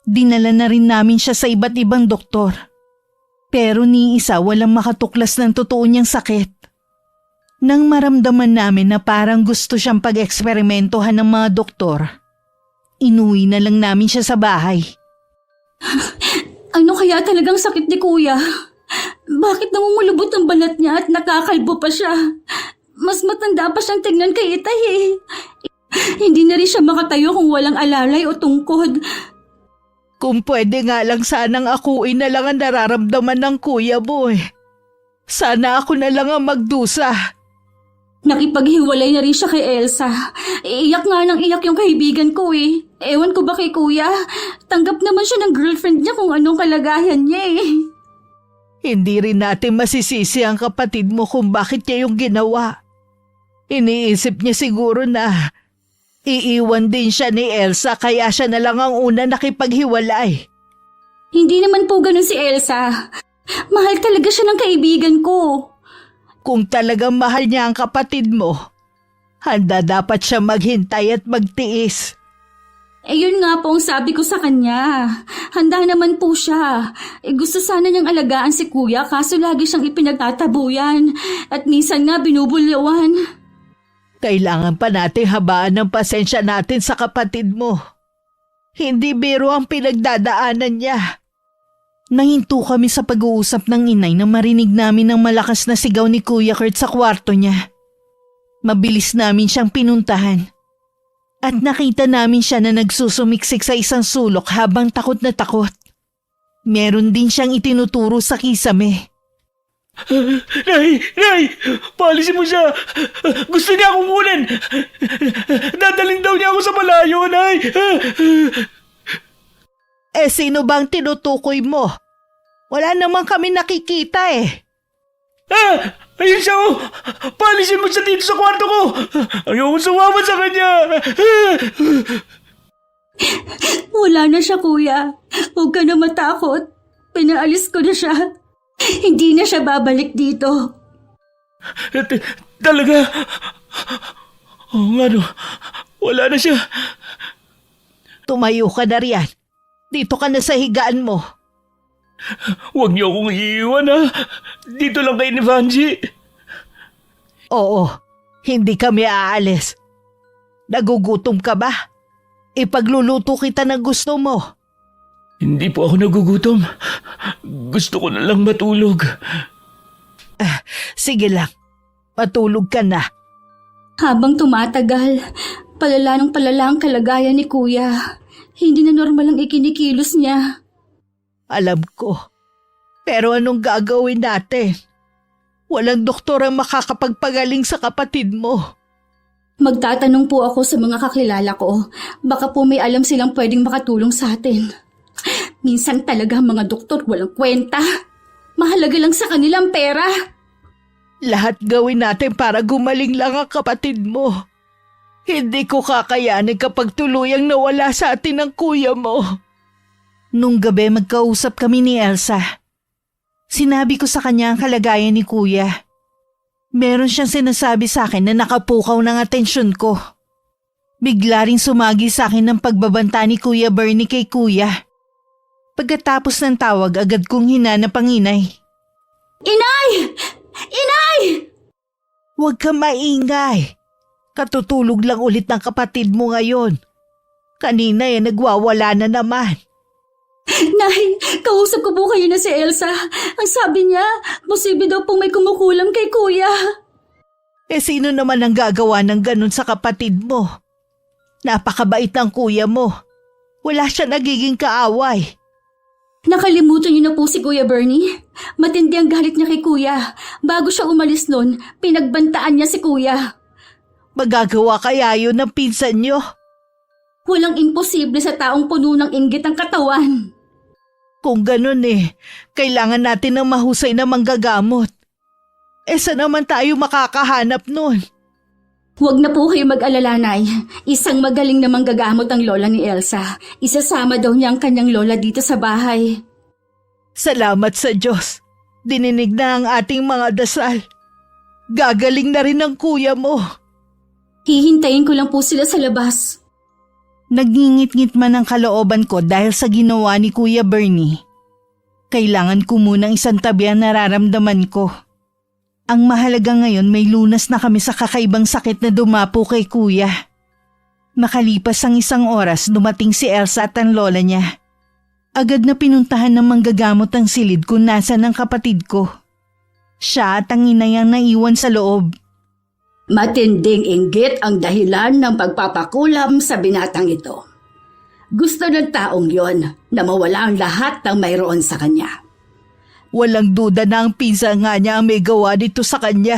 Dinala na rin namin siya sa iba't ibang doktor. Pero ni isa walang makatuklas ng totoo niyang sakit. Nang maramdaman namin na parang gusto siyang pag-eksperimentohan ng mga doktor, inuwi na lang namin siya sa bahay. Ano kaya talagang sakit ni kuya? Bakit namumulubot ang balat niya at nakakalbo pa siya? Mas matanda pa siyang tignan kay Itay eh. Hindi na rin siya makatayo kung walang alalay o tungkod. Kung pwede nga lang sanang akuin na lang ang nararamdaman ng kuya mo eh. Sana ako na lang ang magdusa. Nakipaghiwalay na rin siya kay Elsa. Iyak nga nang iyak yung kaibigan ko eh. Ewan ko ba kay kuya? Tanggap naman siya ng girlfriend niya kung anong kalagayan niya eh. Hindi rin natin masisisi ang kapatid mo kung bakit niya yung ginawa. Iniisip niya siguro na iiwan din siya ni Elsa kaya siya na lang ang una nakipaghiwalay. Hindi naman po ganun si Elsa. Mahal talaga siya ng kaibigan ko. Kung talagang mahal niya ang kapatid mo, handa dapat siya maghintay at magtiis. Yun nga po ang sabi ko sa kanya. Handa naman po siya. Gusto sana niyang alagaan si kuya kaso lagi siyang ipinagtatabuyan at minsan nga binubulyawan. Kailangan pa nating habaan ng pasensya natin sa kapatid mo. Hindi biro ang pinagdadaanan niya. Nahinto kami sa pag-uusap ng inay na marinig namin ang malakas na sigaw ni Kuya Kurt sa kwarto niya. Mabilis namin siyang pinuntahan. At nakita namin siya na nagsusumiksik sa isang sulok habang takot na takot. Meron din siyang itinuturo sa kisame. Nay! Nay! Paalisin mo siya! Gusto niya akong kunin! Dadalhin daw niya ako sa malayo, Nay! Sino bang tinutukoy mo? Wala naman kami nakikita eh. Ayun siya, oh! Paalisin mo siya dito sa kwarto ko! Ayoko sumama sa kanya! Wala na siya kuya. Huwag ka na matakot. Pinaalis ko na siya. Hindi na siya babalik dito. Talaga? Oo nga no, wala na siya. Tumayo ka na riyan. Dito ka na sa higaan mo. Huwag niyo akong iiwan ha. Dito lang kay ni Vanji. Oo, hindi kami aalis. Nagugutom ka ba? Ipagluluto kita ng gusto mo. Hindi po ako nagugutom. Gusto ko na lang matulog. Sige lang, matulog ka na. Habang tumatagal, palala ng palala ang kalagayan ni kuya. Hindi na normal ang ikinikilos niya. Alam ko. Pero anong gagawin natin? Walang doktor ang makakapagpagaling sa kapatid mo. Magtatanong po ako sa mga kakilala ko. Baka po may alam silang pwedeng makatulong sa atin. Minsan talaga mga doktor walang kwenta. Mahalaga lang sa kanilang pera. Lahat gawin natin para gumaling lang ang kapatid mo. Hindi ko kakayanin kapag tuluyang nawala sa atin ang kuya mo. Nung gabi magkausap kami ni Elsa. Sinabi ko sa kanya ang kalagayan ni kuya. Meron siyang sinasabi sa akin na nakapukaw ng atensyon ko. Bigla rin sumagi sa akin ng pagbabanta ni Kuya Bernie kay kuya. Pagkatapos ng tawag agad kong hinanap ang inay. Inay! Inay! Huwag ka maingay. Katutulog lang ulit ng kapatid mo ngayon. Kanina nagwawala na naman. Nay, kausap ko po kayo na si Elsa. Ang sabi niya, posible daw pong may kumukulam kay kuya. Sino naman ang gagawa ng ganun sa kapatid mo? Napakabait ng kuya mo. Wala siya nagiging kaaway. Nakalimutan niyo na po si Kuya Bernie. Matindi ang galit niya kay kuya. Bago siya umalis nun, pinagbantaan niya si kuya. Magagawa kaya yun ng pinsan niyo? Walang imposible sa taong puno ng inggit ang katawan. Kung ganun kailangan natin ng mahusay na manggagamot. Saan naman tayo makakahanap nun? Huwag na po kayo mag-alala, Nay. Isang magaling na manggagamot ang lola ni Elsa. Isasama daw niya ang kanyang lola dito sa bahay. Salamat sa Diyos. Dininig na ang ating mga dasal. Gagaling na rin ang kuya mo. Hihintayin ko lang po sila sa labas. Nagngingit-ngit man ang kalooban ko dahil sa ginawa ni Kuya Bernie. Kailangan ko munang isantabi ang nararamdaman ko. Ang mahalaga ngayon may lunas na kami sa kakaibang sakit na dumapo kay kuya. Makalipas ang isang oras dumating si Elsa at ang lola niya. Agad na pinuntahan ng manggagamot ang silid kung nasan ang kapatid ko. Siya at ang inay ang naiwan sa loob. Matinding inggit ang dahilan ng pagpapakulam sa binatang ito. Gusto ng taong yon na mawala ang lahat ng mayroon sa kanya. Walang duda na ang pinsan nga niya ang may gawa dito sa kanya.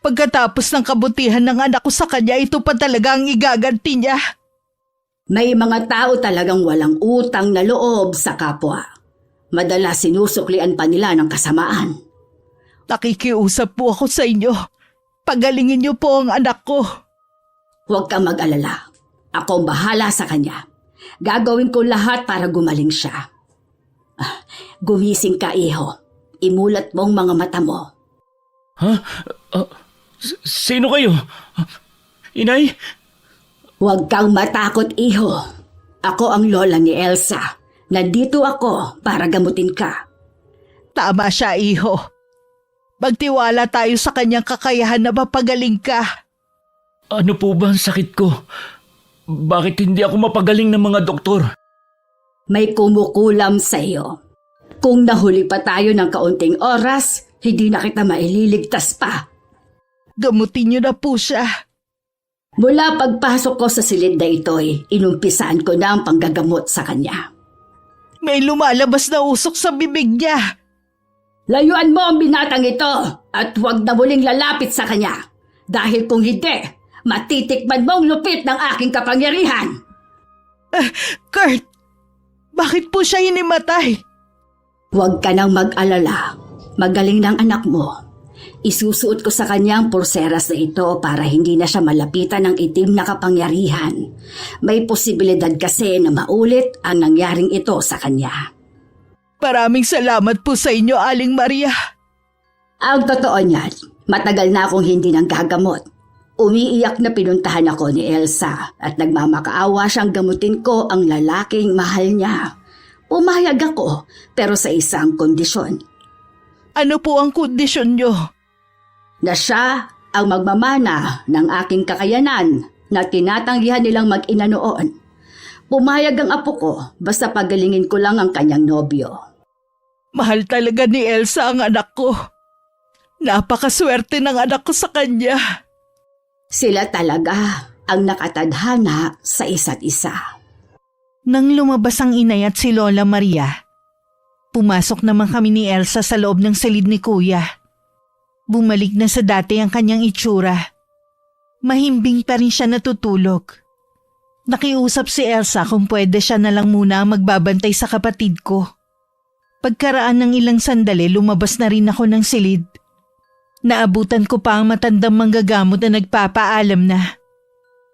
Pagkatapos ng kabutihan ng anak ko sa kanya, ito pa talaga ang igaganti niya. May mga tao talagang walang utang na loob sa kapwa. Madalas sinusuklian pa nila ng kasamaan. Nakikiusap po ako sa inyo. Pagalingin niyo po ang anak ko. Huwag kang mag-alala. Ako ang bahala sa kanya. Gagawin ko lahat para gumaling siya. Gumising ka, iho. Imulat mo ang mga mata mo. Ha? Sino kayo? Inay? Huwag kang matakot, iho. Ako ang lola ni Elsa. Nandito ako para gamutin ka. Tama siya, iho. Magtiwala tayo sa kanyang kakayahan na mapagaling ka. Ano po ba ang sakit ko? Bakit hindi ako mapagaling ng mga doktor? May kumukulam sa iyo. Kung nahuli pa tayo ng kaunting oras, hindi na kita maililigtas pa. Gamutin niyo na po siya. Mula pagpasok ko sa silid na ito'y inumpisaan ko na ang panggagamot sa kanya. May lumalabas na usok sa bibig niya. Layuan mo ang binatang ito at huwag na muling lalapit sa kanya. Dahil kung hindi, matitikman mo ang lupit ng aking kapangyarihan. Kurt, bakit po siya hinimatay? Huwag ka nang mag-alala. Magaling ng anak mo. Isusuot ko sa kanya ang pulseras na ito para hindi na siya malapitan ng itim na kapangyarihan. May posibilidad kasi na maulit ang nangyaring ito sa kanya. Maraming salamat po sa inyo, Aling Maria. Ang totoo niyan, matagal na akong hindi nang gagamot. Umiiyak na pinuntahan ako ni Elsa at nagmamakaawa siyang gamutin ko ang lalaking mahal niya. Pumayag ako pero sa isang kondisyon. Ano po ang kondisyon niyo? Na siya ang magmamana ng aking kakayanan na tinatanggihan nilang mag-ina noon. Pumayag ang apo ko basta pagalingin ko lang ang kanyang nobyo. Mahal talaga ni Elsa ang anak ko. Napakaswerte ng anak ko sa kanya. Sila talaga ang nakatadhana sa isa't isa. Nang lumabas ang inay at si Lola Maria, pumasok naman kami ni Elsa sa loob ng silid ni Kuya. Bumalik na sa dati ang kanyang itsura. Mahimbing pa rin siya natutulog. Nakiusap si Elsa kung pwede siya na lang muna ang magbabantay sa kapatid ko. Pagkaraan ng ilang sandali, lumabas na rin ako ng silid. Naabutan ko pa ang matandang manggagamot na nagpapaalam na.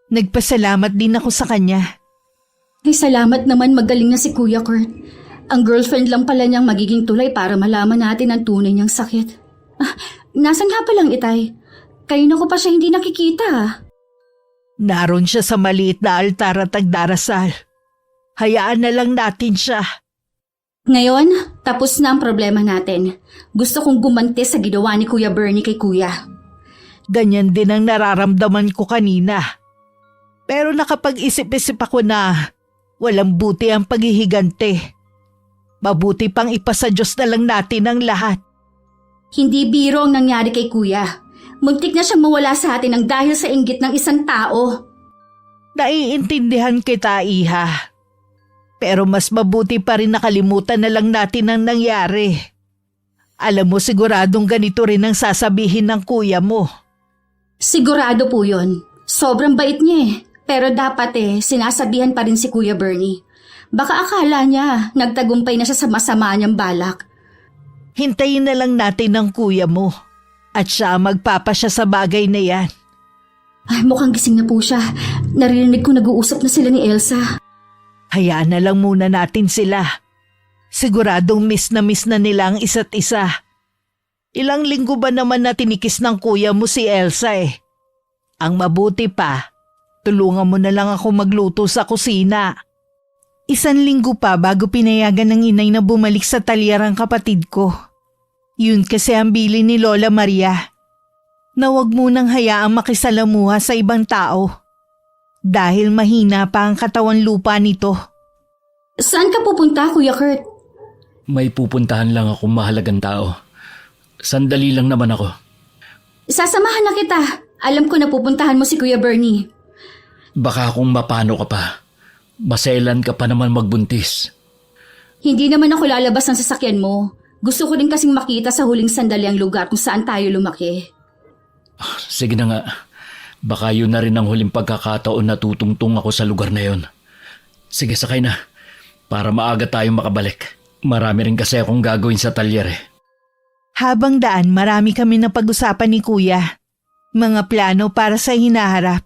Nagpasalamat din ako sa kanya. Ay, salamat naman, magaling na si Kuya Kurt. Ang girlfriend lang pala niyang magiging tulay para malaman natin ang tunay niyang sakit. Nasaan nga palang Itay? Kanina ko pa siya hindi nakikita. Naroon siya sa maliit na altar at nagdarasal. Hayaan na lang natin siya. Ngayon, tapos na ang problema natin. Gusto kong gumanti sa ginawa ni Kuya Bernie kay Kuya. Ganyan din ang nararamdaman ko kanina. Pero nakapag-isip-isip ako na walang buti ang paghihigante. Mabuti pang ipasa Diyos na lang natin ang lahat. Hindi biro ang nangyari kay Kuya. Muntik na siyang mawala sa atin ng dahil sa inggit ng isang tao. Naiintindihan kita, Iha. Pero mas mabuti pa rin nakalimutan na lang natin ang nangyari. Alam mo siguradong ganito rin ang sasabihin ng kuya mo. Sigurado po yun. Sobrang bait niya eh. Pero dapat sinasabihan pa rin si Kuya Bernie. Baka akala niya nagtagumpay na siya sa masama niyang balak. Hintayin na lang natin ang kuya mo. At siya magpapasya sa bagay na yan. Ay, mukhang gising na po siya. Narinig ko nag-uusap na sila ni Elsa. Hayaan na lang muna natin sila. Siguradong miss na nila ang isa't isa. Ilang linggo ba naman na tinikis ng kuya mo si Elsa eh. Ang mabuti pa, tulungan mo na lang ako magluto sa kusina. 1 linggo pa bago pinayagan ng inay na bumalik sa talyer ang kapatid ko. Yun kasi ang bili ni Lola Maria. Na wag munang hayaang makisalamuha sa ibang tao. Dahil mahina pa ang katawan lupa nito. Saan ka pupunta, Kuya Kurt? May pupuntahan lang akong mahalagang tao. Sandali lang naman ako. Sasamahan na kita. Alam ko na pupuntahan mo si Kuya Bernie. Baka kung mapano ka pa. Maselan ka pa naman magbuntis. Hindi naman ako lalabas ng sasakyan mo. Gusto ko rin kasing makita sa huling sandali ang lugar kung saan tayo lumaki. Sige na nga. Baka yun na rin ang huling pagkakataon na tutungtong ako sa lugar na yon. Sige, sakay na. Para maaga tayong makabalik. Marami rin kasi akong gagawin sa talyer eh. Habang daan, marami kami napag-usapan ni Kuya. Mga plano para sa hinaharap.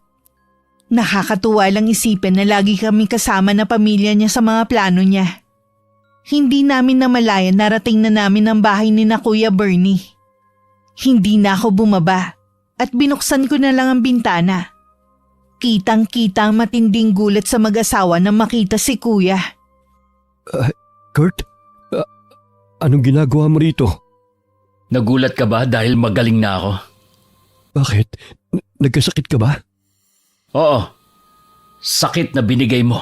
Nakakatuwa lang isipin na lagi kami kasama na pamilya niya sa mga plano niya. Hindi namin namalayan narating na namin ang bahay ni na Kuya Bernie. Hindi na ako bumaba at binuksan ko na lang ang bintana. Kitang-kita ang matinding gulat sa mag-asawa na makita si Kuya. Kurt, anong ginagawa mo rito? Nagulat ka ba dahil magaling na ako? Bakit? Nagkasakit ka ba? Oo. Sakit na binigay mo.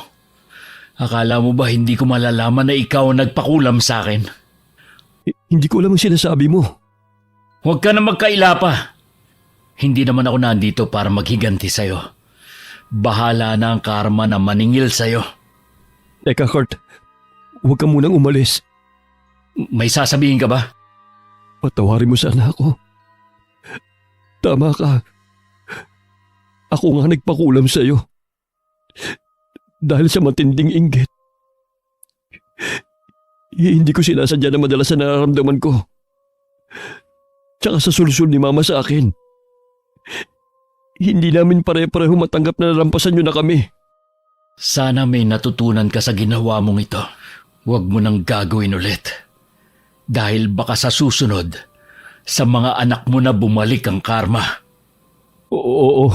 Akala mo ba hindi ko malalaman na ikaw ang nagpakulam sa akin? Hindi ko alam ang sinasabi mo. Huwag ka na magkaila pa. Hindi naman ako nandito para maghiganti sa'yo. Bahala na ang karma na maningil sa'yo. Teka, Kurt. Huwag ka munang umalis. May sasabihin ka ba? Patawarin mo sana ako. Tama ka. Ako nga nagpakulam sa'yo. Dahil sa matinding inggit. Hindi ko sinasadya na madalas sa nararamdaman ko. Tsaka sa sulsul ni Mama sa akin. Hindi namin pare-pareho matanggap na nalampasan nyo na kami. Sana may natutunan ka sa ginawa mong ito. Huwag mo nang gagawin ulit. Dahil baka sa susunod, sa mga anak mo na bumalik ang karma. Oo.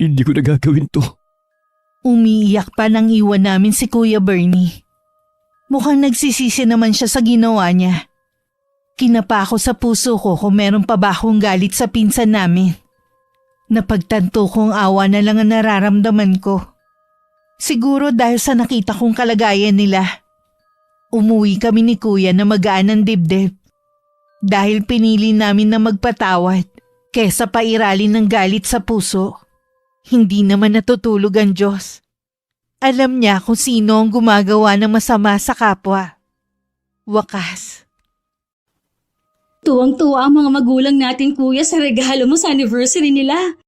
Hindi ko na gagawin to. Umiiyak pa nang iwan namin si Kuya Bernie. Mukhang nagsisisi naman siya sa ginawa niya. Kinapa ako sa puso ko kung meron pa ba akong galit sa pinsan namin. Napagtanto kong awa na lang ang nararamdaman ko. Siguro dahil sa nakita kong kalagayan nila. Umuwi kami ni Kuya na magaan ng dibdib. Dahil pinili namin na magpatawad kesa pairalin ng galit sa puso. Hindi naman natutulog ang Diyos. Alam niya kung sino ang gumagawa ng masama sa kapwa. Wakas. Tuwang-tuwa ang mga magulang natin, kuya, sa regalo mo sa anniversary nila.